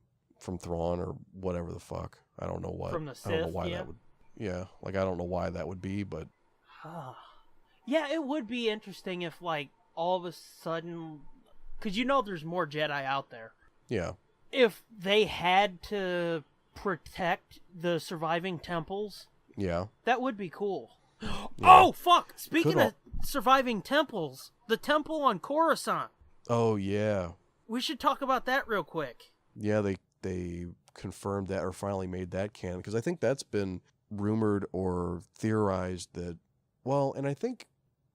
Thrawn or whatever the fuck. I don't know what. From the Sith, I don't know why that would. Yeah, like I don't know why that would be, but yeah, it would be interesting if like all of a sudden, because you know there's more Jedi out there. Yeah. If they had to protect the surviving temples, yeah, that would be cool. Yeah. Oh fuck! Speaking of surviving temples, the temple on Coruscant. Oh yeah. We should talk about that real quick. Yeah, they confirmed that, or finally made that canon, because I think that's been rumored or theorized that. Well, and I think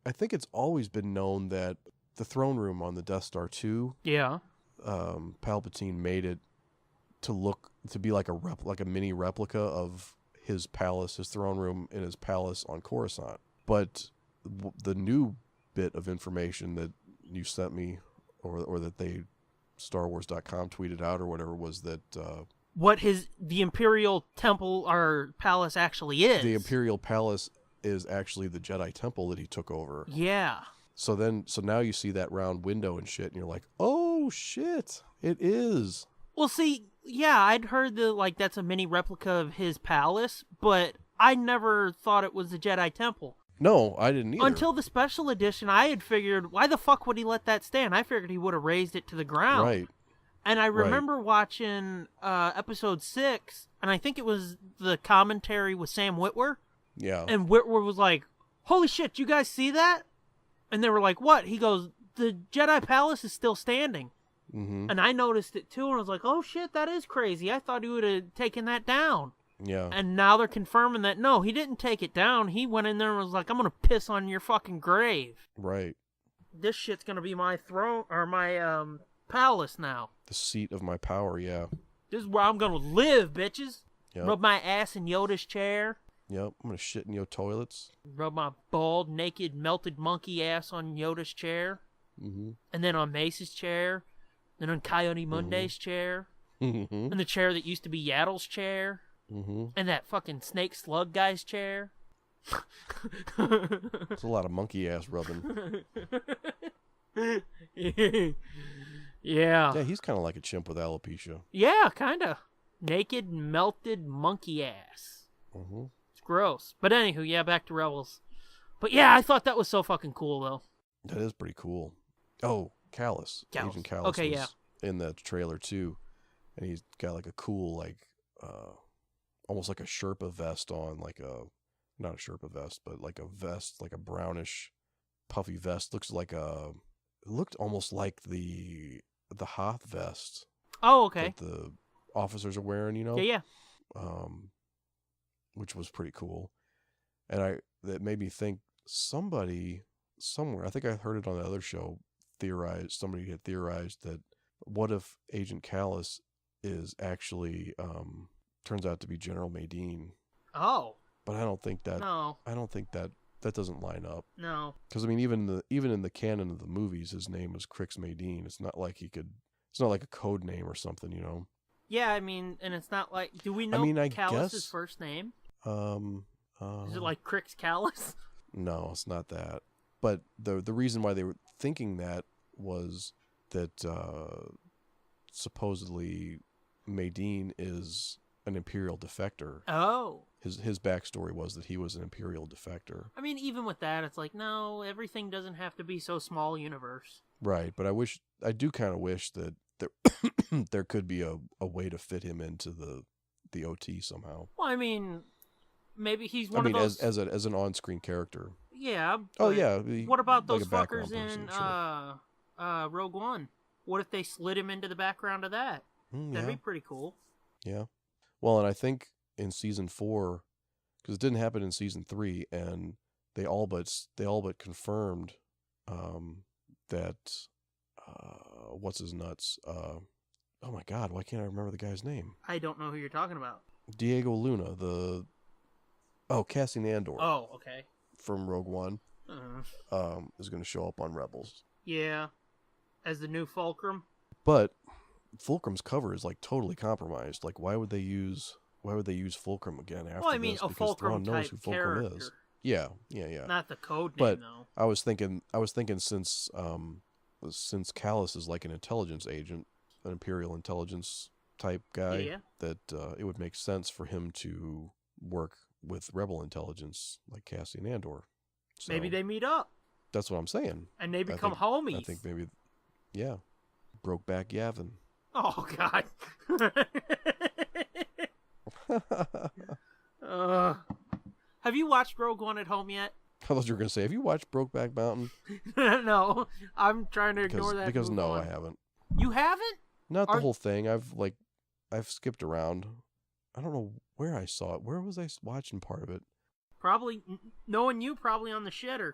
it's always been known that the throne room on the Death Star 2. Yeah. Palpatine made it to be like a mini replica of his palace, his throne room in his palace on Coruscant. But the new bit of information that you sent me, or that they StarWars.com tweeted out or whatever, was that what the Imperial Temple or Palace actually is. The Imperial Palace is actually the Jedi Temple that he took over. Yeah. So now you see that round window and shit, and you're like, oh shit, it is. Well, see, yeah, I'd heard that's a mini replica of his palace, but I never thought it was the Jedi Temple. No, I didn't either. Until the special edition, I had figured, why the fuck would he let that stand? I figured he would have raised it to the ground. Right. And I remember watching episode 6, and I think it was the commentary with Sam Witwer. Yeah. And Witwer was like, holy shit, you guys see that? And they were like, what? He goes, the Jedi Palace is still standing. Mm-hmm. And I noticed it too, and I was like, oh shit, that is crazy. I thought he would have taken that down. Yeah. And now they're confirming that, no, he didn't take it down. He went in there and was like, I'm going to piss on your fucking grave. Right. This shit's going to be my throne, or my palace now. The seat of my power, yeah. This is where I'm going to live, bitches. Yep. Rub my ass in Yoda's chair. Yep, I'm going to shit in your toilets. Rub my bald, naked, melted monkey ass on Yoda's chair. Mm-hmm. And then on Mace's chair. Then on Coyote Monday's chair. Mm-hmm. And the chair that used to be Yaddle's chair. Mm-hmm. And that fucking snake slug guy's chair. It's a lot of monkey ass rubbing. Yeah. Yeah, he's kind of like a chimp with alopecia. Yeah, kind of. Naked, melted monkey ass. Mm-hmm. It's gross. But anywho, yeah, back to Rebels. But yeah, I thought that was so fucking cool, though. That is pretty cool. Oh, Callus. Agent Callus Okay, was yeah. in the trailer, too. And he's got like a cool, like, almost like a Sherpa vest on, like not a Sherpa vest, but like a vest, like a brownish, puffy vest. It looked almost like the Hoth vest. Oh, okay. That the officers are wearing, you know? Yeah. Which was pretty cool. And that made me think somebody somewhere, I think I heard it on the other show, somebody had theorized that what if Agent Callus is actually turns out to be General Madine. Oh. But I don't think that that doesn't line up. No. Because I mean, even in the canon of the movies, his name was Crix Madine. It's not like it's not like a code name or something, you know. Yeah, I mean, and it's not like, do we know Callus's first name? Is it like Crix Callus? No, it's not that. But the reason why they were thinking that was that supposedly Madine is an Imperial defector. Oh. His backstory was that he was an Imperial defector. I mean, even with that, it's like, no, everything doesn't have to be so small universe. Right, but I do kind of wish that there there could be a way to fit him into the OT somehow. Well, I mean, maybe he's one of those... as an on-screen character. Yeah. Oh, yeah. What about like those fuckers in Rogue One? What if they slid him into the background of that? That'd be pretty cool. Yeah. Well, and I think in season 4, because it didn't happen in season 3, and they all but confirmed that what's his nuts? Oh my God, why can't I remember the guy's name? I don't know who you're talking about. Diego Luna, Cassian Andor. Oh, okay. From Rogue One, is going to show up on Rebels. Yeah, as the new Fulcrum. But Fulcrum's cover is like totally compromised. Like, why would they use Fulcrum again after? Well, I mean, this? a Because Fulcrum Thrawn knows type who Fulcrum character. is. Yeah. Not the code But name, though. I was thinking since Callus is like an intelligence agent, an Imperial intelligence type guy, that it would make sense for him to work with Rebel intelligence like Cassian Andor. So, maybe they meet up. That's what I'm saying. And they become homies. I think maybe, yeah. Brokeback Yavin. Oh, God. Have you watched Rogue One at home yet? I thought you were going to say, have you watched Brokeback Mountain? No, I'm trying to ignore that. Because no, I haven't. You haven't? Not the whole thing. I've skipped around. I don't know where I saw it. Where was I watching part of it? Probably, knowing you, probably on the shitter.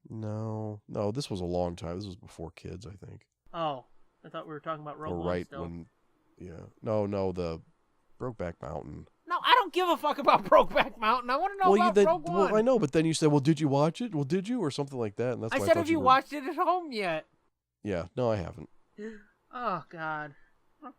No, this was a long time. This was before kids, I think. Oh, I thought we were talking about Rogue One right still. when, yeah. No, the Brokeback Mountain. No, I don't give a fuck about Brokeback Mountain. I want to know about Rogue One. Well, I know, but then you said, well, did you watch it? Well, did you? Or something like that. And that's I why said, I have you watched it at home yet? Yeah, no, I haven't. Oh, God.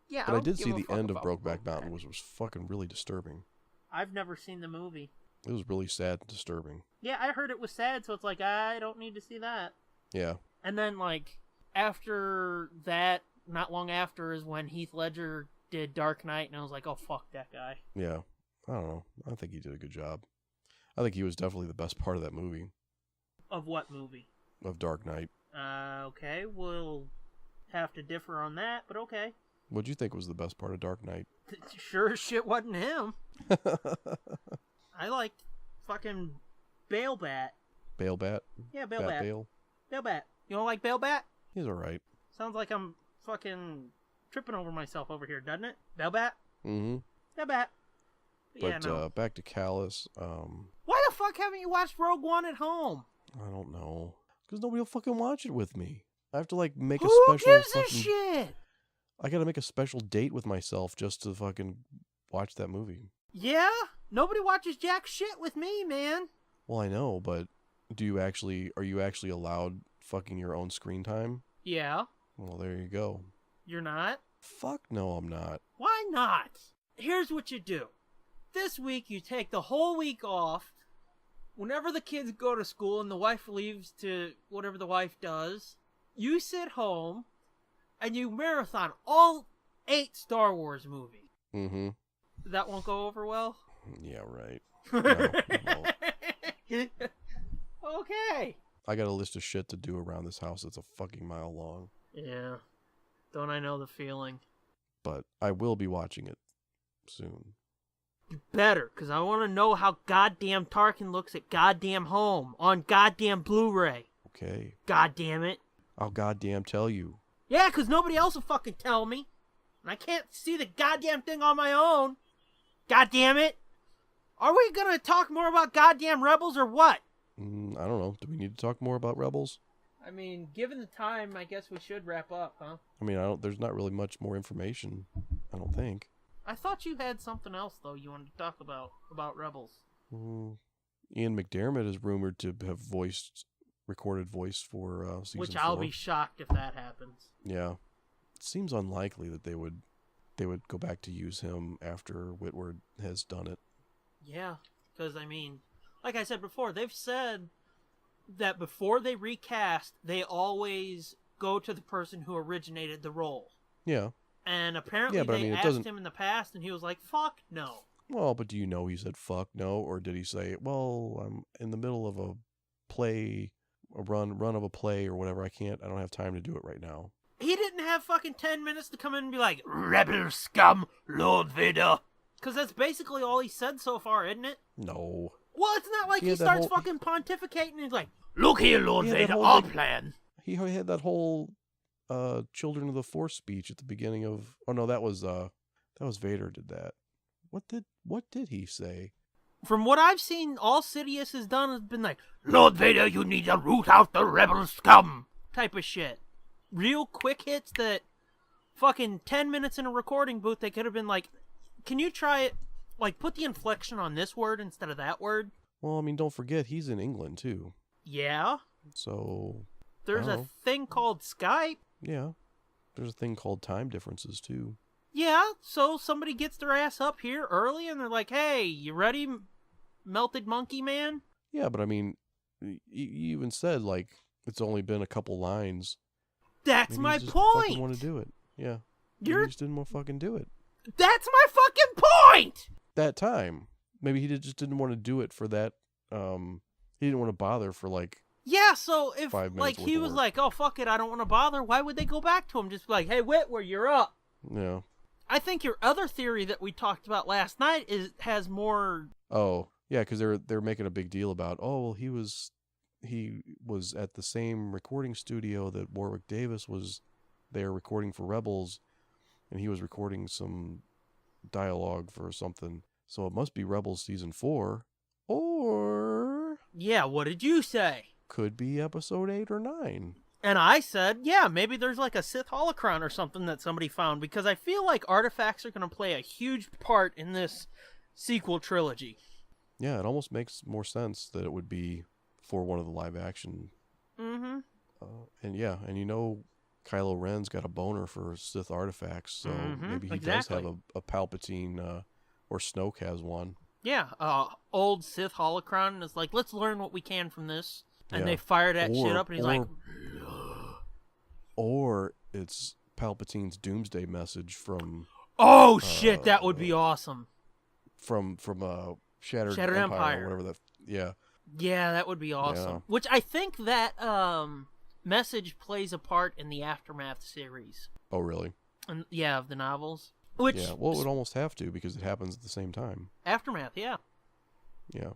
Yeah, but I did see the end of Brokeback Mountain, which was fucking really disturbing. I've never seen the movie. It was really sad and disturbing. Yeah, I heard it was sad, so it's like, I don't need to see that. Yeah. And then, like, after that, not long after, is when Heath Ledger did Dark Knight, and I was like, oh, fuck that guy. Yeah. I don't know. I think he did a good job. I think he was definitely the best part of that movie. Of what movie? Of Dark Knight. Okay, we'll have to differ on that, but okay. What'd you think was the best part of Dark Knight? Sure as shit wasn't him. I liked fucking Bale-Bat. Bale-Bat? Yeah, Bale-Bat. Bale? Bale-Bat. You don't like Bale-Bat? He's alright. Sounds like I'm fucking tripping over myself over here, doesn't it? Bale-Bat? Mm-hmm. Bale-Bat. But yeah, no. Back to Callus. Why the fuck haven't you watched Rogue One at home? I don't know. Because nobody will fucking watch it with me. I have to like make Who a special. Who gives a shit? I gotta make a special date with myself just to fucking watch that movie. Yeah? Nobody watches jack shit with me, man. Well, I know, but are you actually allowed fucking your own screen time? Yeah. Well, there you go. You're not? Fuck no, I'm not. Why not? Here's what you do. This week, you take the whole week off. Whenever the kids go to school and the wife leaves to whatever the wife does, you sit home and you marathon all 8 Star Wars movies. Mm-hmm. That won't go over well? Yeah, right. No, Okay. I got a list of shit to do around this house that's a fucking mile long. Yeah. Don't I know the feeling? But I will be watching it soon. You better, because I want to know how goddamn Tarkin looks at goddamn home on goddamn Blu-ray. Okay. God damn it. I'll goddamn tell you. Yeah, because nobody else will fucking tell me. And I can't see the goddamn thing on my own. God damn it. Are we going to talk more about goddamn Rebels or what? I don't know. Do we need to talk more about Rebels? I mean, given the time, I guess we should wrap up, huh? I mean, there's not really much more information, I don't think. I thought you had something else, though, you wanted to talk about Rebels. Ian McDiarmid is rumored to have recorded voice for season 4. Which I'll be shocked if that happens. Yeah. It seems unlikely that they would go back to use him after Whitworth has done it. Yeah, because, I mean, like I said before, they've said that before they recast, they always go to the person who originated the role. Yeah. And apparently Yeah, but I they mean, it asked doesn't. him in the past, and he was like, fuck no. Well, but do you know he said fuck no, or did he say, well, I'm in the middle of a play, a run of a play or whatever. I don't have time to do it right now. He didn't have fucking 10 minutes to come in and be like, rebel scum, Lord Vader. Because that's basically all he said so far, isn't it? No. Well, it's not like he had that starts whole- fucking pontificating and he's like, look here, Lord He had that Vader, whole our big- plan. He had that whole Children of the Force speech at the beginning of. Oh no, that was Vader did that. What did he say? From what I've seen, all Sidious has done has been like, Lord Vader, you need to root out the rebel scum type of shit. Real quick hits that fucking 10 minutes in a recording booth, they could have been like, can you try it? Like, put the inflection on this word instead of that word. Well, I mean, don't forget, he's in England too. Yeah. So. There's a thing called Skype. Yeah. There's a thing called time differences too. Yeah, so somebody gets their ass up here early and they're like, hey, you ready, melted monkey man? Yeah, but I mean, you even said, like, it's only been a couple lines. That's Maybe my he just point. fucking want to do it. Yeah. Maybe he just didn't want to fucking do it. That's my fucking point! That time. Maybe he just didn't want to do it for that. He didn't want to bother for, like. Yeah, so if, 5 minutes like, he worth of was work. like, oh, fuck it, I don't want to bother, why would they go back to him? Just be like, hey, Whitwer, you're up. Yeah. I think your other theory that we talked about last night has more... Oh, yeah, because they're making a big deal about, oh, well, he was at the same recording studio that Warwick Davis was there recording for Rebels, and he was recording some dialogue for something. So it must be Rebels Season 4, or... Yeah, what did you say? Could be Episode 8 or 9. And I said, yeah, maybe there's like a Sith holocron or something that somebody found, because I feel like artifacts are going to play a huge part in this sequel trilogy. Yeah, it almost makes more sense that it would be for one of the live action. Mm-hmm. And yeah, and you know, Kylo Ren's got a boner for Sith artifacts, so maybe he does have a Palpatine, or Snoke has one. Yeah, old Sith holocron is like, let's learn what we can from this. And Yeah. they fire that shit up, and he's like... Or it's Palpatine's doomsday message from... Oh, shit, that would be awesome. From Shattered Empire. or whatever that... Yeah. Yeah, that would be awesome. Yeah. Which I think that message plays a part in the Aftermath series. Oh, really? And yeah, of the novels. Which, Yeah, well, it would almost have to, because it happens at the same time. Aftermath, yeah. Yeah.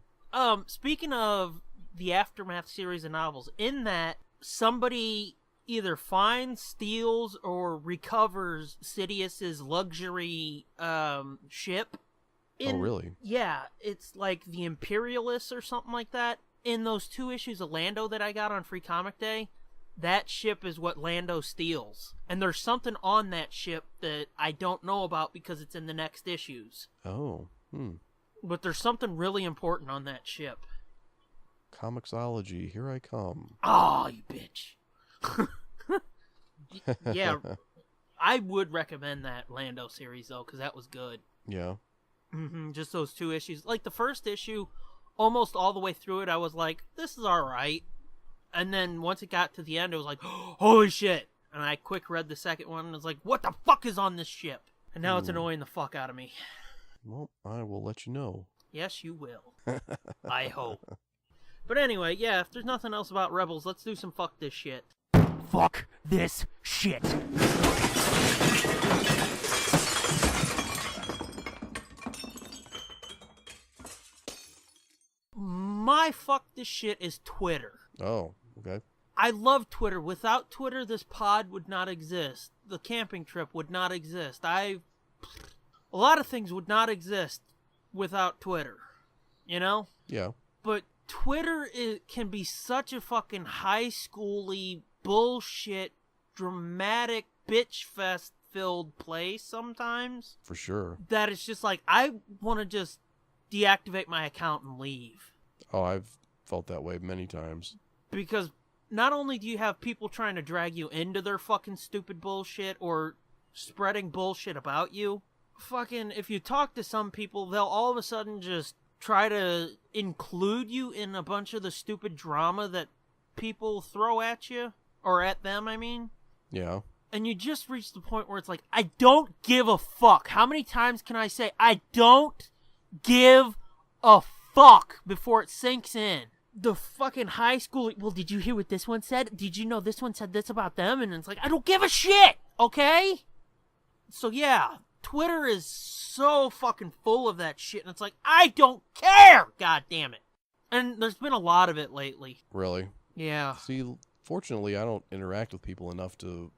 Speaking of the Aftermath series of novels, in that, somebody either finds, steals, or recovers Sidious's luxury ship. Oh, really? Yeah, it's like the Imperialists or something like that. In those 2 issues of Lando that I got on Free Comic Day, that ship is what Lando steals. And there's something on that ship that I don't know about because it's in the next issues. Oh, But there's something really important on that ship. Comixology, here I come. Oh, you bitch. Yeah, I would recommend that Lando series, though, because that was good. Yeah. Just those 2 issues. Like, the first issue, almost all the way through it, I was like, this is alright. And then once it got to the end, it was like, holy shit. And I quick read the second one, and was like, what the fuck is on this ship? And now it's annoying the fuck out of me. Well, I will let you know. Yes, you will. I hope. But anyway, yeah, if there's nothing else about Rebels, let's do some fuck this shit. Fuck this shit. My fuck this shit is Twitter. Oh, okay. I love Twitter. Without Twitter, this pod would not exist. The camping trip would not exist. A lot of things would not exist without Twitter. You know? Yeah. But Twitter can be such a fucking high schooly bullshit, dramatic bitch fest filled place sometimes. For sure. That it's just like, I want to just deactivate my account and leave. Oh, I've felt that way many times. Because not only do you have people trying to drag you into their fucking stupid bullshit or spreading bullshit about you, fucking, if you talk to some people, they'll all of a sudden just try to include you in a bunch of the stupid drama that people throw at you. Or at them, I mean. Yeah. And you just reach the point where it's like, I don't give a fuck. How many times can I say, I don't give a fuck before it sinks in? The fucking high school, well, did you hear what this one said? Did you know this one said this about them? And it's like, I don't give a shit, okay? So yeah, Twitter is so fucking full of that shit, and it's like, I don't care, god damn it. And there's been a lot of it lately. Really? Yeah. See, fortunately, I don't interact with people enough to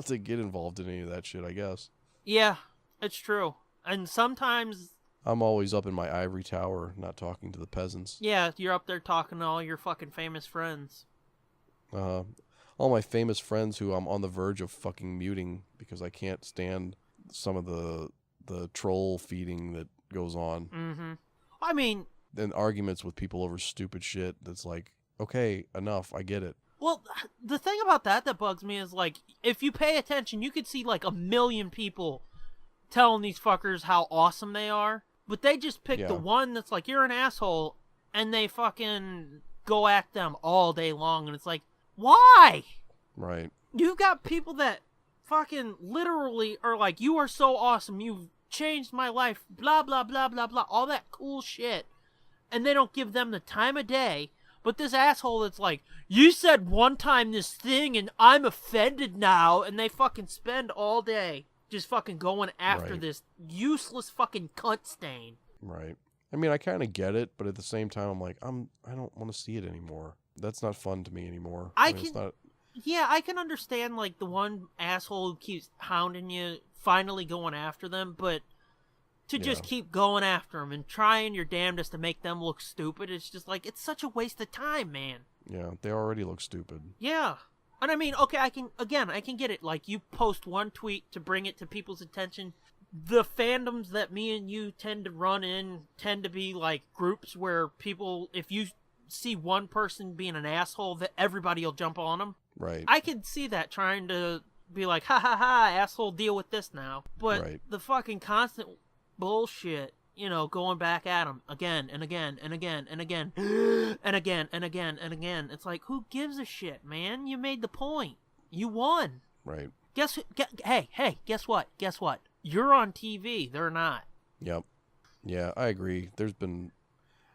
to get involved in any of that shit, I guess. Yeah, it's true. And sometimes... I'm always up in my ivory tower, not talking to the peasants. Yeah, you're up there talking to all your fucking famous friends. All my famous friends who I'm on the verge of fucking muting because I can't stand some of the troll feeding that goes on. Mm-hmm. I mean... And arguments with people over stupid shit that's like, okay, enough, I get it. Well, the thing about that bugs me is, like, if you pay attention, you could see, like, 1 million people telling these fuckers how awesome they are. But they just pick the one that's like, you're an asshole, and they fucking go at them all day long. And it's like, why? Right. You've got people that fucking literally are like, you are so awesome, you've changed my life, blah, blah, blah, blah, blah, all that cool shit. And they don't give them the time of day. But this asshole that's like, you said one time this thing and I'm offended now, and they fucking spend all day just fucking going after this useless fucking cunt stain. Right. I mean, I kind of get it, but at the same time, I'm like, I don't want to see it anymore. That's not fun to me anymore. Yeah, I can understand, like, the one asshole who keeps hounding you finally going after them, but to just keep going after them and trying your damnedest to make them look stupid, it's just like, it's such a waste of time, man. Yeah, they already look stupid. Yeah. And I mean, okay, I can get it. Like, you post one tweet to bring it to people's attention. The fandoms that me and you tend to run in tend to be, like, groups where people, if you see one person being an asshole, that everybody will jump on them. Right. I can see that, trying to be like, ha ha ha, asshole, deal with this now. But the fucking constant bullshit, you know, going back at them again and again and again and again and again and again and again. It's like, who gives a shit, man? You made the point. You won. Right. Hey, guess what? You're on TV. They're not. Yep. Yeah, I agree. There's been,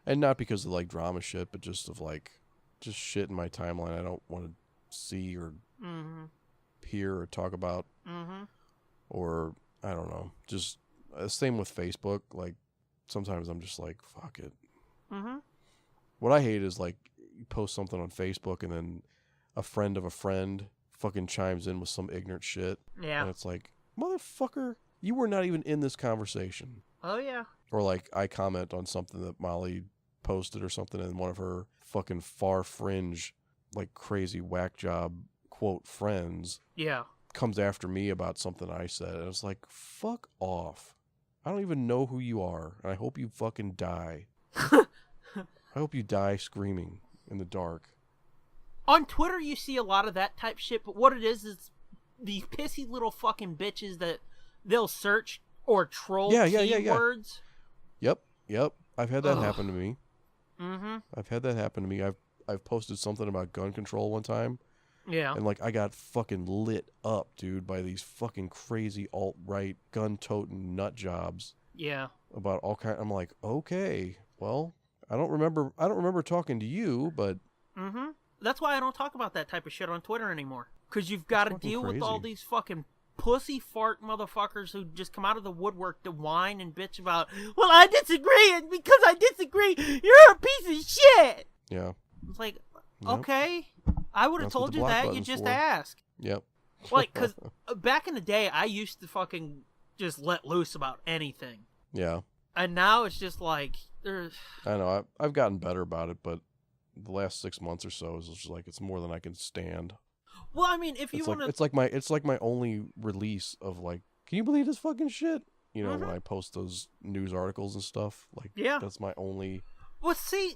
and not because of, like, drama shit, but just of, like, just shit in my timeline I don't want to see or hear or talk about. Or, I don't know, just same with Facebook. Like, sometimes I'm just like, fuck it. What I hate is, like, you post something on Facebook and then a friend of a friend fucking chimes in with some ignorant shit. Yeah. And it's like, motherfucker, you were not even in this conversation. Oh, yeah. Or, like, I comment on something that Molly posted or something, and one of her fucking far fringe, like, crazy whack job, quote, friends comes after me about something I said. And it's like, fuck off. I don't even know who you are, and I hope you fucking die. I hope you die screaming in the dark. On Twitter, you see a lot of that type shit, but what it is these pissy little fucking bitches that they'll search or troll keywords. Yep. I've had that happen to me. I've had that happen to me. I've posted something about gun control one time. Yeah. And, like, I got fucking lit up, dude, by these fucking crazy alt-right gun-toting nut jobs. Yeah. About all kind. I'm like, okay, well, I don't remember talking to you, but. That's why I don't talk about that type of shit on Twitter anymore. Because you've got to deal with all these fucking pussy fart motherfuckers who just come out of the woodwork to whine and bitch about, well, I disagree, and because I disagree, you're a piece of shit. Yeah. It's like, okay, I would have told you that, you just asked. Yep. Like, because back in the day, I used to fucking just let loose about anything. Yeah. And now it's just like, I know, I've gotten better about it, but the last 6 months or so is just like, it's more than I can stand. Well, I mean, if you want to... It's like my only release of, like, can you believe this fucking shit? You know, when I post those news articles and stuff, like, that's my only... Well, see,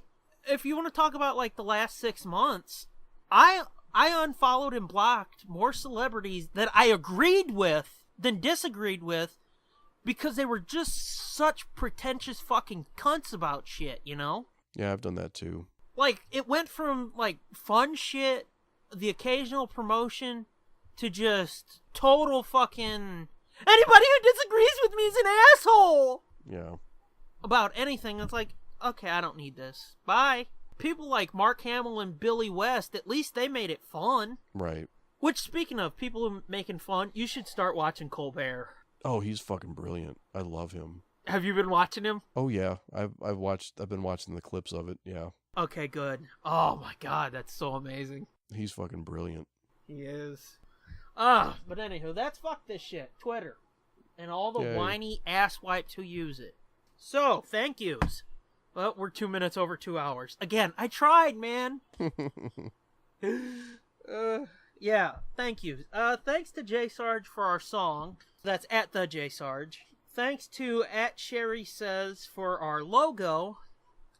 if you want to talk about, like, the last 6 months, I unfollowed and blocked more celebrities that I agreed with than disagreed with because they were just such pretentious fucking cunts about shit, you know? Yeah, I've done that too. Like, it went from, like, fun shit, the occasional promotion, to just total fucking... Anybody who disagrees with me is an asshole! Yeah. About anything. It's like, okay, I don't need this. Bye. People like Mark Hamill and Billy West, at least they made it fun. Right. Which, speaking of people who making fun, you should start watching Colbert. Oh, he's fucking brilliant. I love him. Have you been watching him? Oh yeah, I've been watching the clips of it. Yeah. Okay, good. Oh my god, that's so amazing. He's fucking brilliant. He is. But anywho, that's fuck this shit. Twitter. And all the Yay. whiny asswipes who use it. So, thank yous. Well, we're 2 minutes over 2 hours. Again, I tried, man. Yeah, thank you. Thanks to J Sarge for our song. That's at the J Sarge. Thanks to at Sherry Says for our logo.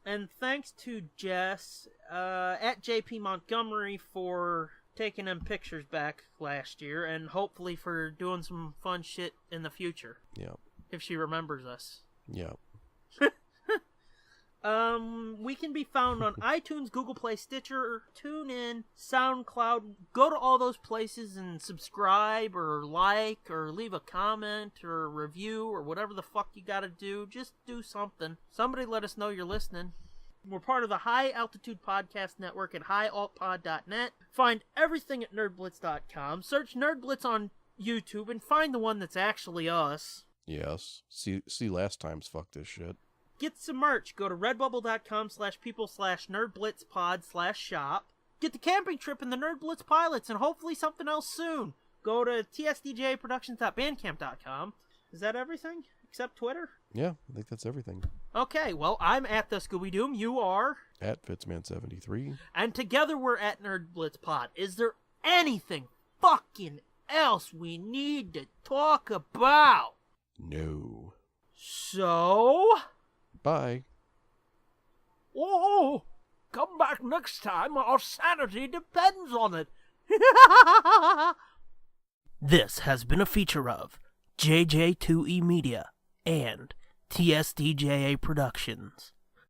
And thanks to Jess at JP Montgomery for taking them pictures back last year, and hopefully for doing some fun shit in the future. Yeah. If she remembers us. Yeah. We can be found on iTunes, Google Play, Stitcher, TuneIn, SoundCloud. Go to all those places and subscribe or like or leave a comment or a review or whatever the fuck you gotta do. Just do something. Somebody let us know you're listening. We're part of the High Altitude Podcast Network at highaltpod.net. Find everything at nerdblitz.com. Search Nerdblitz on YouTube and find the one that's actually us. Yes. See last time's fuck this shit. Get some merch. Go to redbubble.com/people/nerdblitzpod/shop. Get the camping trip and the Nerd Blitz pilots and hopefully something else soon. Go to tsdjproductions.bandcamp.com. Is that everything? Except Twitter? Yeah, I think that's everything. Okay, well, I'm at the Scooby Doom. You are? At Fitzman73. And together we're at Nerd Blitz Pod. Is there anything fucking else we need to talk about? No. So... Bye. Oh, come back next time. Our sanity depends on it. This has been a feature of JJ2E Media and TSDJA Productions.